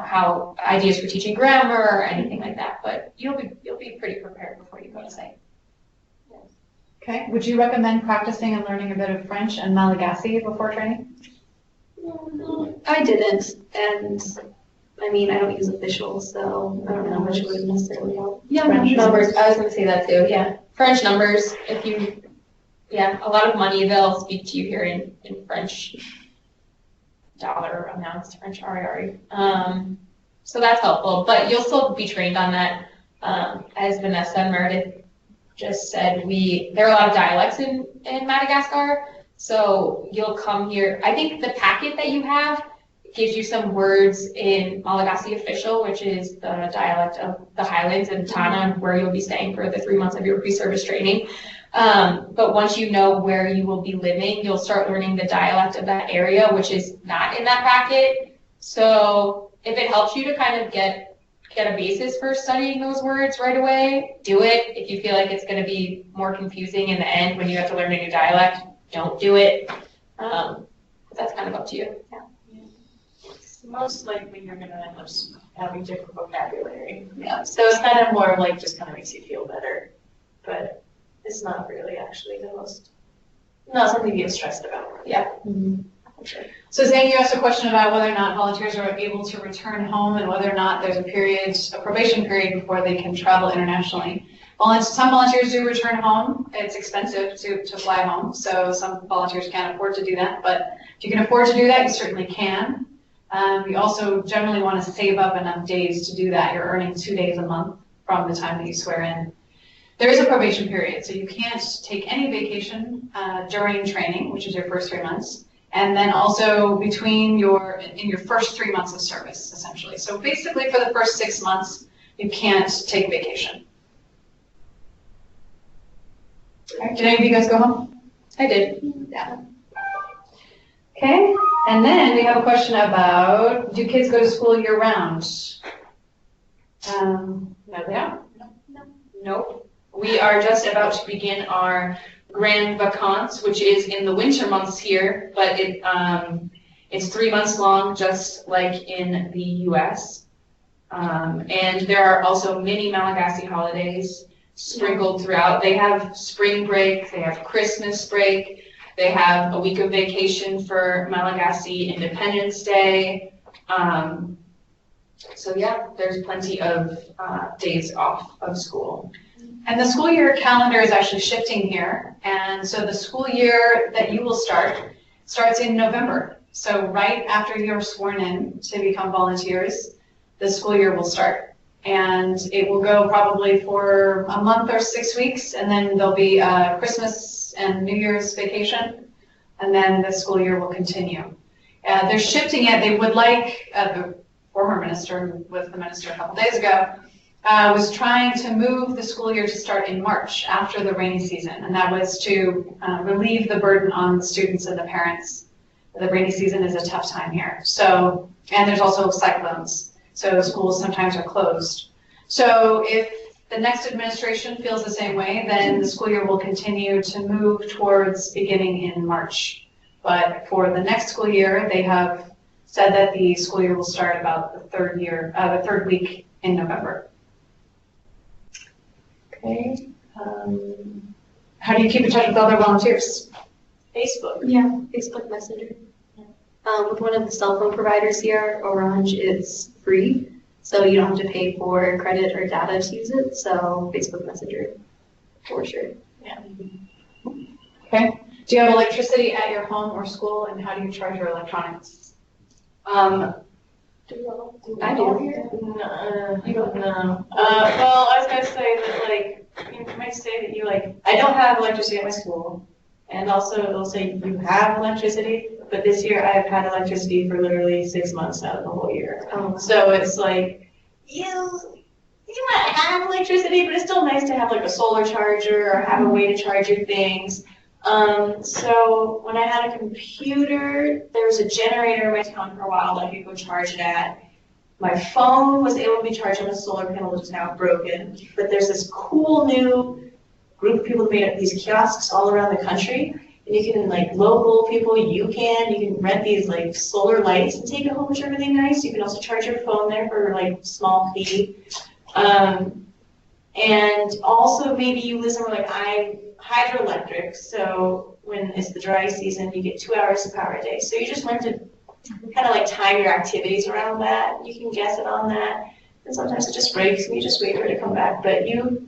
B: how ideas for teaching grammar or anything like that. But you'll be pretty prepared before you go to site.
A: Okay. Would you recommend practicing and learning a bit of French and Malagasy before training?
E: I didn't, and I mean, I don't use official, so I don't know how much it would necessarily help.
B: Yeah, French numbers. I was going to say that too. Yeah, French numbers. A lot of money they'll speak to you here in French dollar amounts, French RRE. So that's helpful, but you'll still be trained on that. As Vanessa and Meredith just said, there are a lot of dialects in Madagascar, so you'll come here. I think the packet that you have gives you some words in Malagasy official, which is the dialect of the Highlands and Tana, where you'll be staying for the 3 months of your pre-service training. But once you know where you will be living, you'll start learning the dialect of that area, which is not in that packet. So if it helps you to kind of get a basis for studying those words right away, do it. If you feel like it's going to be more confusing in the end when you have to learn a new dialect, don't do it. That's kind of up to you. Yeah.
C: Most likely you're going to end up having different vocabulary. Yeah, so it's kind of more of like just kind of makes you feel better, but it's not really actually not something to get stressed about.
B: Yeah.
E: Mm-hmm.
B: Sure.
A: So Zane, you asked a question about whether or not volunteers are able to return home and whether or not there's a probation period before they can travel internationally. Well, some volunteers do return home. It's expensive to fly home, so some volunteers can't afford to do that. But if you can afford to do that, you certainly can. You also generally want to save up enough days to do that. You're earning 2 days a month from the time that you swear in. There is a probation period, so you can't take any vacation during training, which is your first 3 months. And then also in your first 3 months of service, essentially. So basically for the first 6 months, you can't take vacation. Right. Did any of you guys go home?
B: I did.
A: Yeah. Okay, and then we have a question about, do kids go to school year round? No, they don't.
D: Nope. We are just about to begin our Grand Vacances, which is in the winter months here, but it's 3 months long, just like in the U.S. And there are also mini Malagasy holidays sprinkled throughout. They have spring break, they have Christmas break, they have a week of vacation for Malagasy Independence Day. So yeah, there's plenty of days off of school.
A: And the school year calendar is actually shifting here. And so the school year that you will starts in November. So right after you're sworn in to become volunteers, the school year will start. And it will go probably for a month or 6 weeks, and then there'll be a Christmas and New Year's vacation, and then the school year will continue. They're shifting it. They would like, the former minister, who was the minister a couple days ago, was trying to move the school year to start in March after the rainy season, and that was to relieve the burden on the students and the parents. The rainy season is a tough time here. So, and there's also cyclones, so schools sometimes are closed. So if the next administration feels the same way, then the school year will continue to move towards beginning in March. But for the next school year, they have said that the school year will start about the third week in November. Okay. How do you keep in touch with other volunteers?
C: Facebook.
E: Yeah, Facebook Messenger. With one of the cell phone providers here, Orange, it's free, so you don't have to pay for credit or data to use it. So Facebook Messenger, for sure.
A: Yeah. Okay. Do you have electricity at your home or school, and how do you charge your electronics?
C: I do. No, you don't know. Well, I was gonna say that, like, you might say that you, like, I don't have electricity at my school, and also it'll say you have electricity, but this year I've had electricity for literally 6 months out of the whole year.
E: Oh.
C: So it's like, you might have electricity, but it's still nice to have like a solar charger or have a way to charge your things. So when I had a computer, there was a generator in my town for a while that I could go charge it at. My phone was able to be charged on a solar panel, which is now broken. But there's this cool new group of people that made up these kiosks all around the country. And you can, like, local people, you can rent these, like, solar lights and take it home, which are really nice. You can also charge your phone there for, like, small fee. And also maybe you listen to, like, hydroelectric, so when it's the dry season, you get 2 hours of power a day. So you just learn to kind of like time your activities around that. You can guess it on that. And sometimes it just breaks and you just wait for it to come back. But you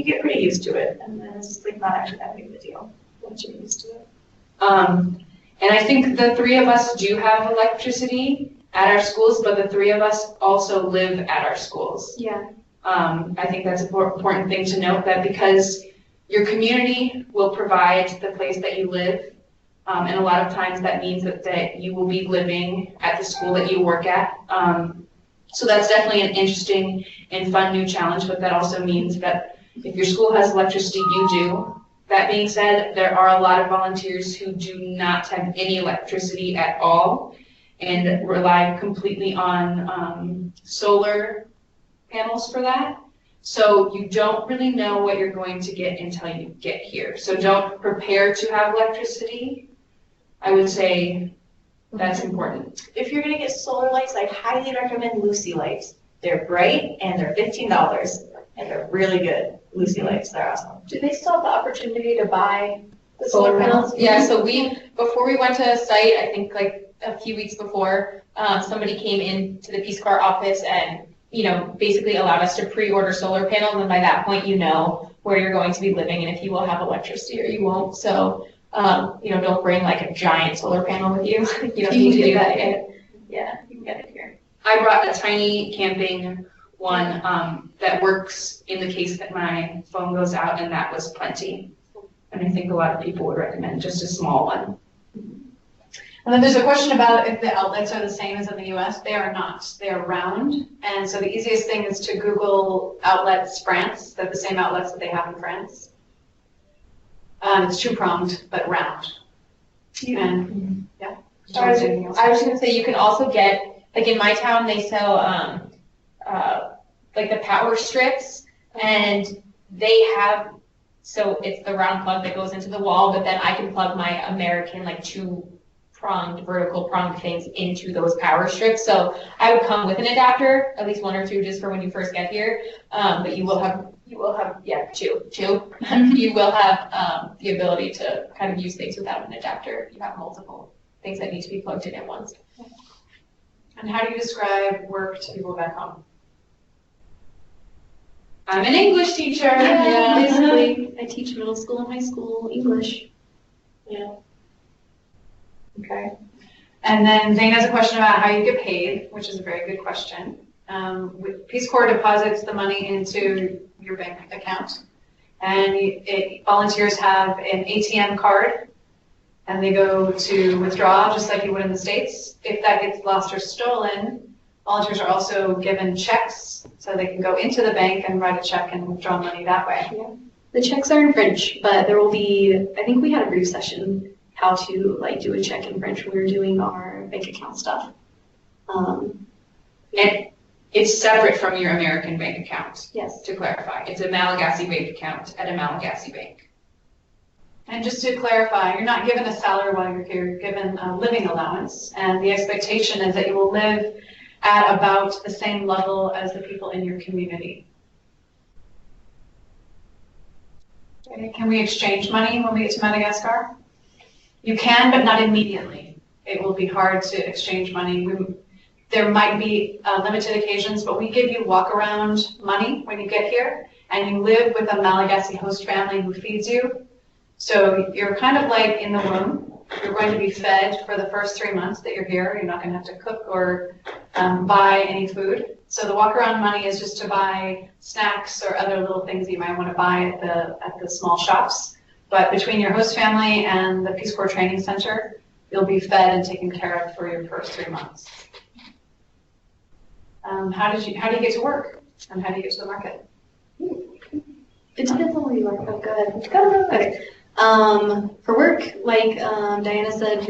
C: get pretty used to it. And then it's like not actually that big of a deal once you're used to it.
D: And I think the three of us do have electricity at our schools, but the three of us also live at our schools.
E: Yeah.
D: I think that's an important thing to note, that because your community will provide the place that you live, and a lot of times that means that you will be living at the school that you work at. So that's definitely an interesting and fun new challenge, but that also means that if your school has electricity, you do. That being said, there are a lot of volunteers who do not have any electricity at all and rely completely on solar panels for that. So you don't really know what you're going to get until you get here. So don't prepare to have electricity. I would say that's important.
C: If you're going to get solar lights, I highly recommend Lucy lights. They're bright and they're $15 and they're really good. Lucy lights, they're awesome.
E: Do they still have the opportunity to buy the
B: Solar panels? Yeah, so before we went to site, I think like a few weeks before, somebody came into the Peace Corps office and, basically allowed us to pre-order solar panels, and by that point, where you're going to be living and if you will have electricity or you won't. So, don't bring like a giant solar panel with you. You don't need to do that yet. Yeah, you can get it here.
D: I brought a tiny camping one that works in the case that my phone goes out, and that was plenty. And I think a lot of people would recommend just a small one.
A: And then there's a question about if the outlets are the same as in the US. They are not. They are round. And so the easiest thing is to Google outlets France. They're the same outlets that they have in France. It's two-pronged, but round. And, yeah.
B: I was going to say, you can also get, like in my town, they sell like the power strips, and they have, so it's the round plug that goes into the wall, but then I can plug my American like two-pronged, vertical pronged things into those power strips. So I would come with an adapter, at least one or two, just for when you first get here. But you will have two. You will have the ability to kind of use things without an adapter. You have multiple things that need to be plugged in at once.
A: And how do you describe work to people back home?
D: I'm an English teacher.
E: Yeah, basically, I teach middle school and high school English.
A: Yeah. Okay. And then Zane has a question about how you get paid, which is a very good question. Peace Corps deposits the money into your bank account, and volunteers have an ATM card, and they go to withdraw just like you would in the States. If that gets lost or stolen, volunteers are also given checks, so they can go into the bank and write a check and withdraw money that way.
E: Yeah. The checks are in French, but there will be, I think we had a brief session how to like do a check in French when we were doing our bank account stuff.
D: And it's separate from your American bank account,
E: Yes.
D: to clarify. It's a Malagasy bank account at a Malagasy bank.
A: And just to clarify, you're not given a salary while you're here, you're given a living allowance, and the expectation is that you will live at about the same level as the people in your community. Okay, can we exchange money when we get to Madagascar? You can, but not immediately. It will be hard to exchange money. There might be limited occasions, but we give you walk-around money when you get here, and you live with a Malagasy host family who feeds you. So you're kind of like in the womb. You're going to be fed for the first 3 months that you're here. You're not going to have to cook or buy any food. So the walk-around money is just to buy snacks or other little things you might want to buy at the small shops. But between your host family and the Peace Corps Training Center, you'll be fed and taken care of for your first 3 months. How do you get to work? And how do you get to the market?
E: It depends on where you are. Oh, go ahead. Okay. For work, like Diana said,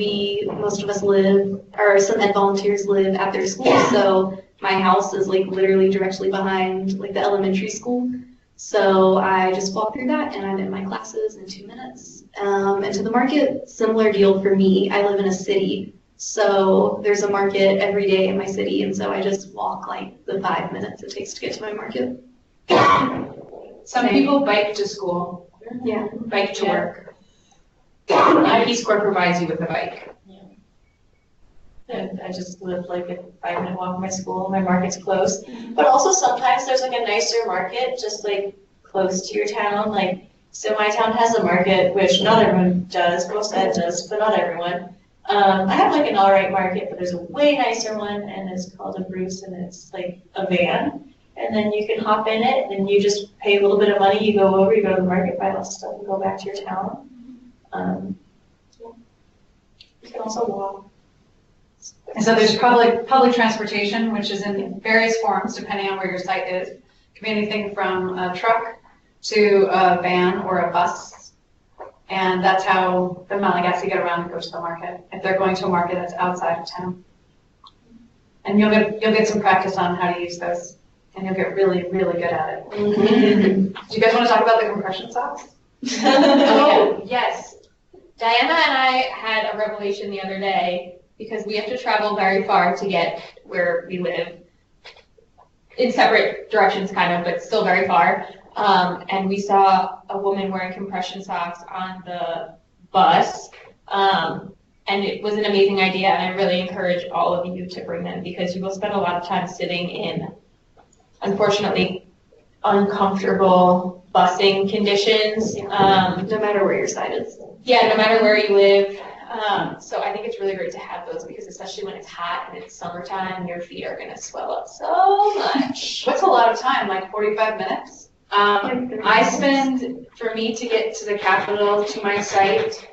E: most of us live, or some ed volunteers live at their school. So my house is like literally directly behind like the elementary school. So I just walk through that and I'm in my classes in 2 minutes. And to the market, similar deal for me. I live in a city. So there's a market every day in my city. And so I just walk like the 5 minutes it takes to get to my market.
D: Some people bike to school,
E: Yeah.
D: bike to work. And Peace Corps provides you with a bike.
C: And I just live like a 5-minute walk from my school. My market's close. But also sometimes there's like a nicer market just like close to your town. Like, so my town has a market, which not everyone does. Most ed does, but not everyone. I have like an all right market, but there's a way nicer one, and it's called a Bruce, and it's like a van. And then you can hop in it, and you just pay a little bit of money. You go over, you go to the market, buy lots of stuff, and go back to your town. You can also walk.
A: And so there's public transportation, which is in various forms depending on where your site is. It can be anything from a truck to a van or a bus. And that's how the Malagasy get around and go to the market, if they're going to a market that's outside of town. And you'll get some practice on how to use those, and you'll get really, really good at it. Do you guys want to talk about the compression socks?
B: Oh, yes. Diana and I had a revelation the other day because we have to travel very far to get where we live. In separate directions, kind of, but still very far. And we saw a woman wearing compression socks on the bus. And it was an amazing idea, and I really encourage all of you to bring them because you will spend a lot of time sitting in, unfortunately, uncomfortable busing conditions.
E: No matter where your site is.
B: Yeah, no matter where you live. So I think it's really great to have those because especially when it's hot and it's summertime, your feet are going to swell up so much.
A: What's a lot of time, like 45 minutes?
D: I spend, for me to get to the capital, to my site,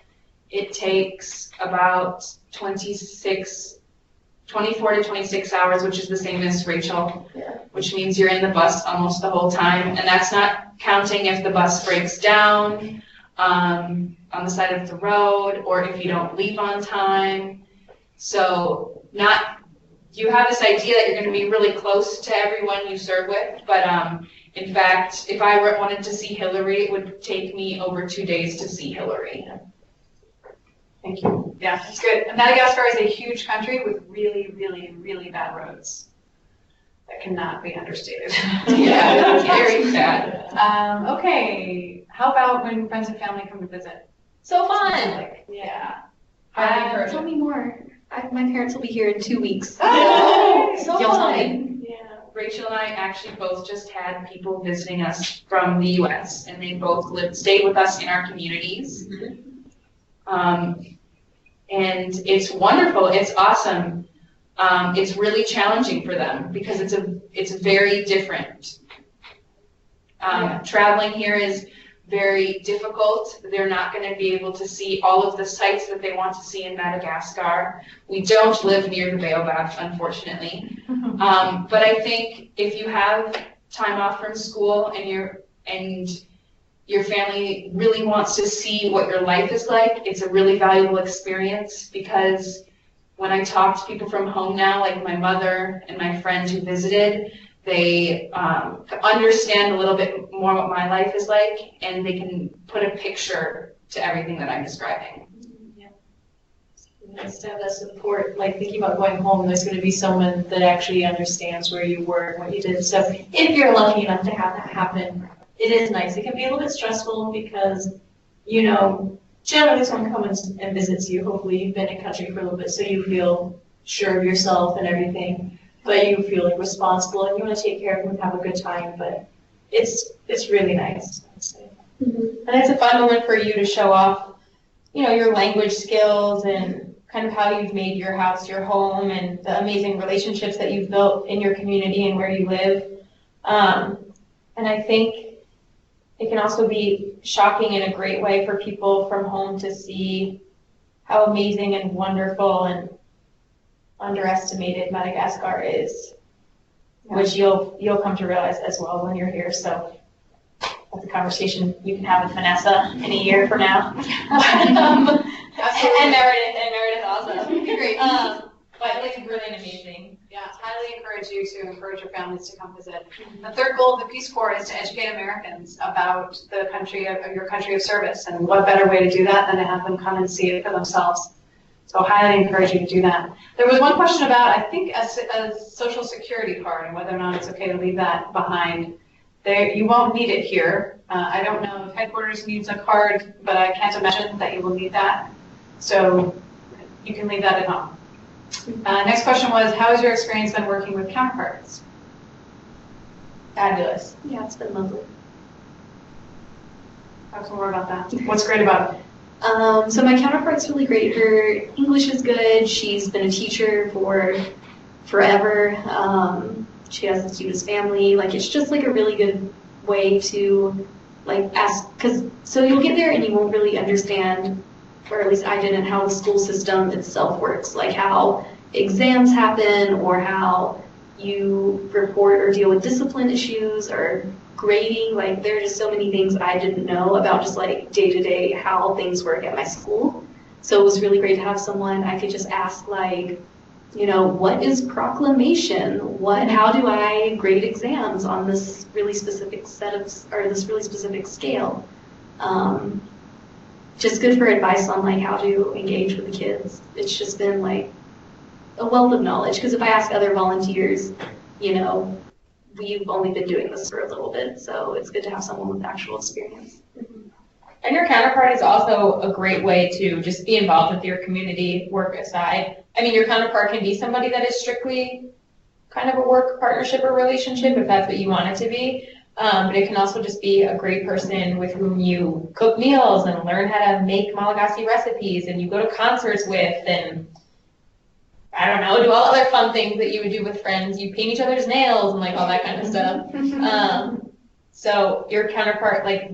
D: it takes about 24 to 26 hours, which is the same as Rachel, which means you're in the bus almost the whole time. And that's not counting if the bus breaks down on the side of the road or if you don't leave on time. So you have this idea that you're going to be really close to everyone you serve with, but in fact, if I wanted to see Hillary, it would take me over 2 days to see Hillary.
A: Thank you. Yeah, that's good. And Madagascar is a huge country with really, really, really bad roads. That cannot be understated.
D: Yeah, very bad.
A: Okay, how about when friends and family come to visit?
B: So fun.
A: Yeah.
E: Tell me more. My parents will be here in 2 weeks.
A: Oh,
B: so
A: Y'all tell
B: fun.
A: me.
C: Yeah.
D: Rachel and I actually both just had people visiting us from the U.S. and they both stayed with us in our communities. And it's wonderful. It's awesome. it's really challenging for them because it's very different. Traveling here is very difficult. They're not going to be able to see all of the sites that they want to see in Madagascar. We don't live near the Baobab, unfortunately. But I think if you have time off from school and your family really wants to see what your life is like, it's a really valuable experience, because when I talk to people from home now, like my mother and my friends who visited, they understand a little bit more what my life is like, and they can put a picture to everything that I'm describing.
C: Yeah. Nice to have that support, like thinking about going home, there's going to be someone that actually understands where you were and what you did. So if you're lucky enough to have that happen, it is nice. It can be a little bit stressful because, you know, generally someone comes and visits you. Hopefully you've been in country for a little bit, so you feel sure of yourself and everything. But you feel like responsible and you want to take care of them and have a good time. But it's really nice, I'd say.
B: And it's a fun moment for you to show off, you know, your language skills and kind of how you've made your house your home and the amazing relationships that you've built in your community and where you live. And I think it can also be shocking in a great way for people from home to see how amazing and wonderful and underestimated Madagascar is, which you'll come to realize as well when you're here. So that's a conversation you can have with Vanessa in a year from now. And Meredith also.
A: Great.
B: But it's really amazing.
A: Yeah, highly encourage you to encourage your families to come visit. The third goal of the Peace Corps is to educate Americans about the country of your country of service, and what better way to do that than to have them come and see it for themselves. So highly encourage you to do that. There was one question about, I think, a social security card and whether or not it's okay to leave that behind. You won't need it here. I don't know if headquarters needs a card, but I can't imagine that you will need that. So you can leave that at home. Next question was, how has your experience been working with counterparts?
B: Fabulous.
E: Yeah, it's been lovely.
A: Talk some more about that. What's great about it?
E: So my counterpart's really great. Her English is good. She's been a teacher for forever. She has a student's family. Like, it's just like a really good way to like ask, so you'll get there and you won't really understand, or at least I didn't, how the school system itself works, like how exams happen or how you report or deal with discipline issues or grading. Like, there are just so many things I didn't know about just like day-to-day how things work at my school. So it was really great to have someone I could just ask, like, you know, what is proclamation? How do I grade exams on this really specific this really specific scale? Just good for advice on like how to engage with the kids. It's just been like a wealth of knowledge, because if I ask other volunteers, you know, we've only been doing this for a little bit, so it's good to have someone with actual experience.
B: And your counterpart is also a great way to just be involved with your community, work aside. I mean, your counterpart can be somebody that is strictly kind of a work partnership or relationship, if that's what you want it to be. But it can also just be a great person with whom you cook meals and learn how to make Malagasy recipes, and you go to concerts with, and I don't know, do all other fun things that you would do with friends. You paint each other's nails and like all that kind of stuff. So your counterpart, like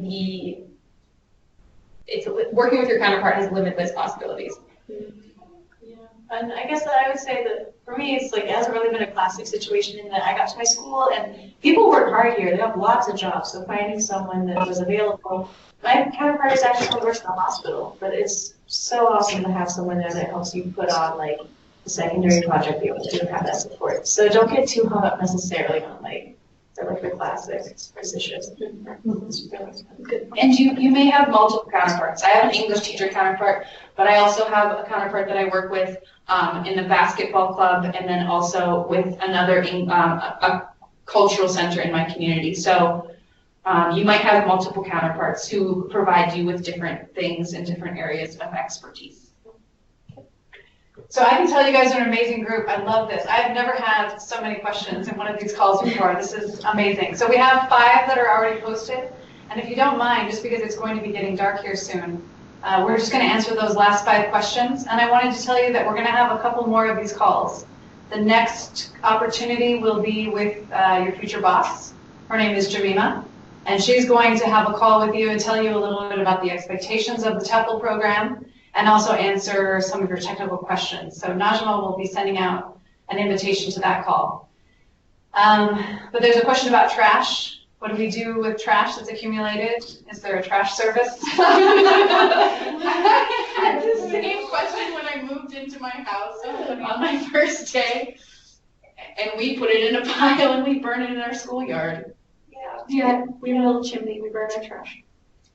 B: working with your counterpart has limitless possibilities.
C: Yeah, and I guess that I would say that for me, it's like, it hasn't really been a classic situation in that I got to my school and people work hard here. They have lots of jobs, so finding someone that was available. My counterpart is actually someone who works in the hospital, but it's so awesome to have someone there that helps you put on like a secondary project, be able to have that support. So don't get too hung up necessarily on like the classic positions. It's really good.
D: And you may have multiple counterparts. I have an English teacher counterpart, but I also have a counterpart that I work with in the basketball club, and then also with another a cultural center in my community. So you might have multiple counterparts who provide you with different things in different areas of expertise.
A: So I can tell you guys are an amazing group. I love this. I've never had so many questions in one of these calls before. This is amazing. So we have 5 that are already posted. And if you don't mind, just because it's going to be getting dark here soon, we're just going to answer those last 5 questions. And I wanted to tell you that we're going to have a couple more of these calls. The next opportunity will be with your future boss. Her name is Jamima, and she's going to have a call with you and tell you a little bit about the expectations of the TEFL program and also answer some of your technical questions. So Najma will be sending out an invitation to that call. But there's a question about trash. What do we do with trash that's accumulated? Is there a trash service?
D: I had the same question when I moved into my house on my first day. And we put it in a pile and we burn it in our schoolyard.
E: Yeah, we have a little chimney, we burn our trash.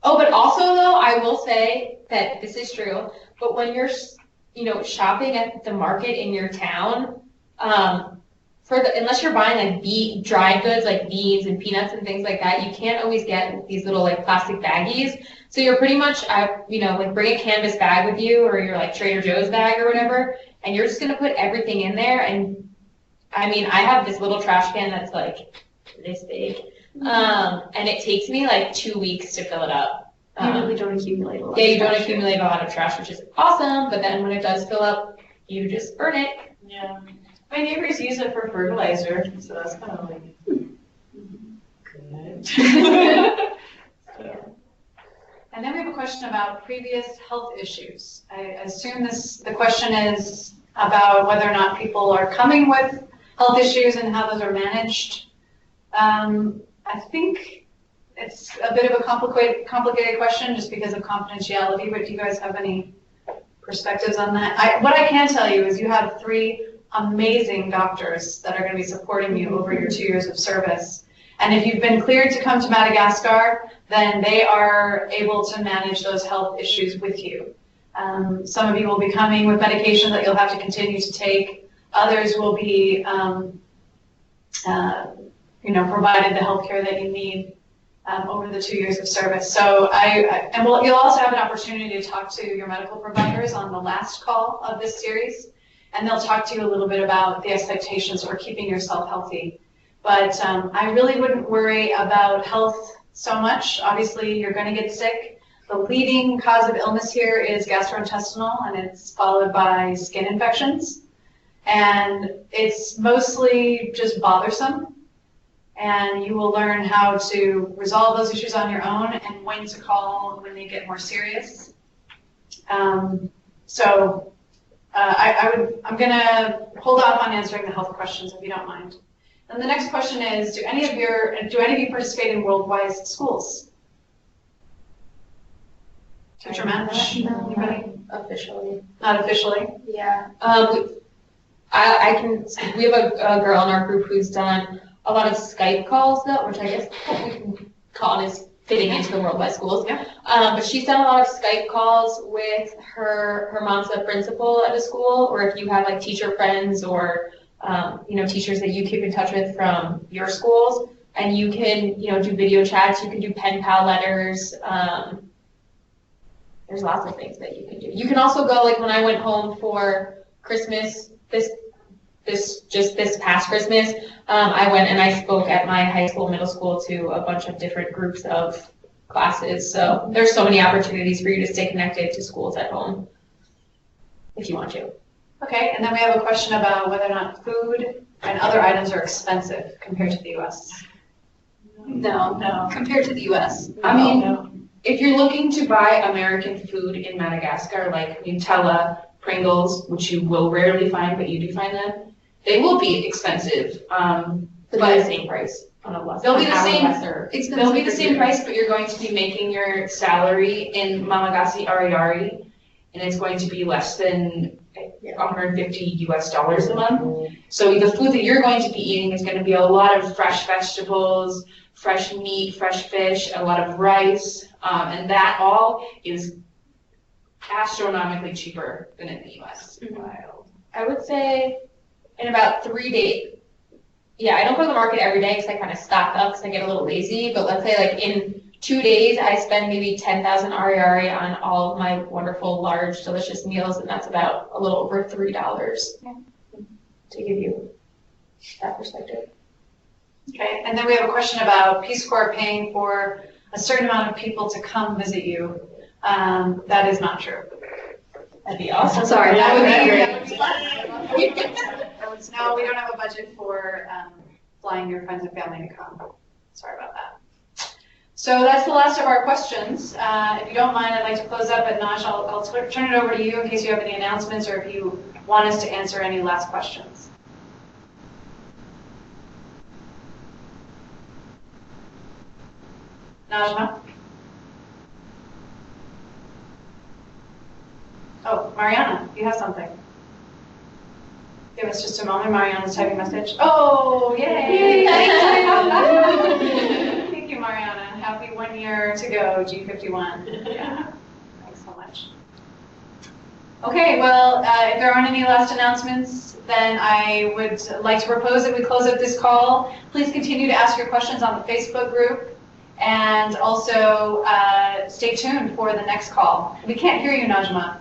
B: Oh, but also though, I will say that this is true, but when you're, shopping at the market in your town, unless you're buying like dried goods like beans and peanuts and things like that, you can't always get these little like plastic baggies. So you're pretty much, like bring a canvas bag with you or your like Trader Joe's bag or whatever, and you're just gonna put everything in there. And I have this little trash can that's like this big, and it takes me like 2 weeks to fill it up.
E: You really don't accumulate a lot.
B: Yeah, you don't accumulate a lot of trash, which is awesome. But then when it does fill up, you just burn it.
C: Yeah. My neighbors use it for fertilizer, so that's kind of like good.
A: And then we have a question about previous health issues. I assume the question is about whether or not people are coming with health issues and how those are managed. I think it's a bit of a complicated question just because of confidentiality, but do you guys have any perspectives on that? What I can tell you is you have 3 amazing doctors that are going to be supporting you over your 2 years of service. And if you've been cleared to come to Madagascar, then they are able to manage those health issues with you. Some of you will be coming with medication that you'll have to continue to take. Others will be, provided the health care that you need over the 2 years of service. So you'll also have an opportunity to talk to your medical providers on the last call of this series. And they'll talk to you a little bit about the expectations for keeping yourself healthy. But I really wouldn't worry about health so much. Obviously, you're going to get sick. The leading cause of illness here is gastrointestinal, and it's followed by skin infections. And it's mostly just bothersome. And you will learn how to resolve those issues on your own and when to call when they get more serious. I'm going to hold off on answering the health questions if you don't mind. And the next question is, do any of you participate in Worldwide schools? Teacher match? Anybody?
B: Officially.
A: Not officially?
B: Yeah. We have a girl in our group who's done a lot of Skype calls though, which I guess we can call is fitting into the Worldwide schools.
A: Yeah.
B: But she's done a lot of Skype calls with her mom's a principal at a school, or if you have like teacher friends or teachers that you keep in touch with from your schools, and you can do video chats, you can do pen pal letters. There's lots of things that you can do. You can also go, like when I went home for Christmas this past Christmas, I went and I spoke at my high school, middle school to a bunch of different groups of classes. So there's so many opportunities for you to stay connected to schools at home if you want to.
A: Okay, and then we have a question about whether or not food and other items are expensive compared to the U.S.
E: No. Compared to the U.S.
D: If you're looking to buy American food in Madagascar, like Nutella, Pringles, which you will rarely find, but you do find them, they will be expensive.
B: But they're the same price on a lesser.
D: They'll be the same. They'll be the same price, but you're going to be making your salary in Malagasy Ariari, and it's going to be less than $150 US a month. So the food that you're going to be eating is going to be a lot of fresh vegetables, fresh meat, fresh fish, a lot of rice, and that all is astronomically cheaper than in the US.
B: Wild. I would say in about 3 days. Yeah, I don't go to the market every day because I kind of stock up because I get a little lazy. But let's say like in 2 days, I spend maybe 10,000 ariari on all of my wonderful, large, delicious meals, and that's about a little over $3 to give you that perspective.
A: Okay, and then we have a question about Peace Corps paying for a certain amount of people to come visit you. That is not true.
B: That'd be awesome.
E: Sorry, that would be great.
A: announcements. No, we don't have a budget for flying your friends and family to come. Sorry about that. So that's the last of our questions. If you don't mind, I'd like to close up, but Naj, I'll turn it over to you in case you have any announcements or if you want us to answer any last questions. Najma? Oh, Mariana, you have something. Give us just a moment. Mariana's typing a message. Oh, yay! Thank you, Mariana. Happy 1 year to go, G51. Yeah, thanks so much. Okay, well, if there aren't any last announcements, then I would like to propose that we close up this call. Please continue to ask your questions on the Facebook group, and also stay tuned for the next call. We can't hear you, Najma,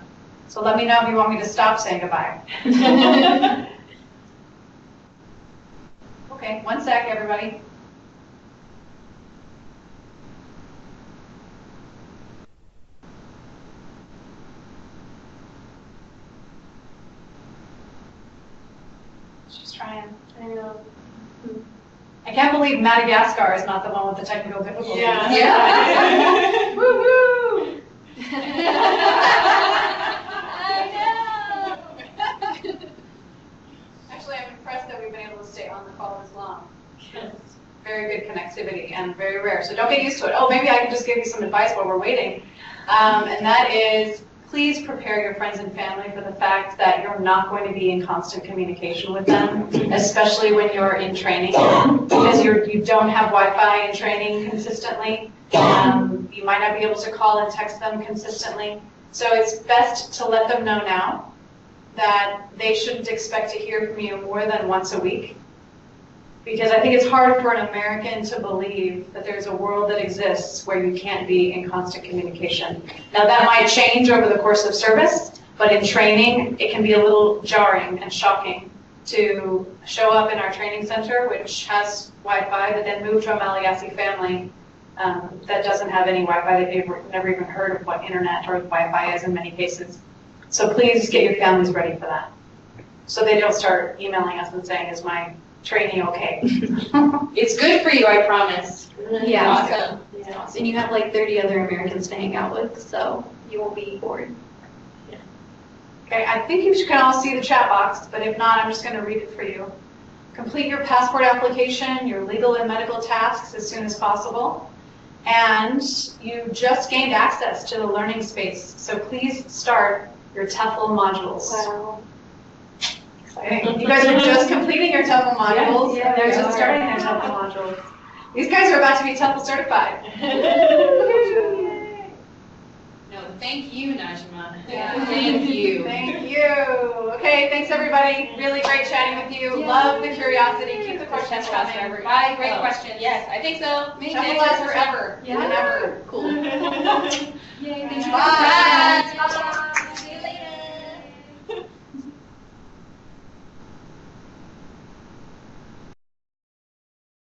A: so let me know if you want me to stop saying goodbye. Okay, 1 sec, everybody. She's trying. I know. I can't believe Madagascar is not the one with the technical difficulties.
C: Yeah.
A: Woohoo! Actually, I'm impressed that we've been able to stay on the call this long. It's very good connectivity and very rare, so don't get used to it. Oh, maybe I can just give you some advice while we're waiting. And that is, please prepare your friends and family for the fact that you're not going to be in constant communication with them, especially when you're in training, because you don't have Wi-Fi in training consistently. You might not be able to call and text them consistently. So it's best to let them know now that they shouldn't expect to hear from you more than once a week. Because I think it's hard for an American to believe that there's a world that exists where you can't be in constant communication. Now that might change over the course of service, but in training, it can be a little jarring and shocking to show up in our training center, which has Wi-Fi, but then move to a Malagasy family that doesn't have any Wi-Fi. They've never even heard of what internet or Wi-Fi is in many cases. So please get your families ready for that, so they don't start emailing us and saying, is my training okay?
D: It's good for you, I promise.
E: Yeah.
B: Awesome.
E: Yeah. And you have like 30 other Americans to hang out with, so you won't be bored.
A: Okay, I think you can all see the chat box, but if not, I'm just going to read it for you. Complete your passport application, your legal and medical tasks as soon as possible. And you just gained access to the learning space, so please start your TEFL modules.
E: Wow.
A: Exciting. You guys are just completing your TEFL modules,
E: Yeah,
A: and they're
E: we
A: just
E: are.
A: starting their TEFL modules. These guys are about to be TEFL certified.
D: No, thank you, Najma.
A: Yeah.
D: Thank you.
A: Thank you. Okay, thanks everybody. Really great chatting with you.
E: Yeah.
A: Love the curiosity. Keep the questions coming.
D: Bye, great questions.
B: Yes, I think so.
A: TEFL lasts forever.
E: Yeah.
A: And ever.
B: Cool.
E: Yay, thanks for
A: Bye.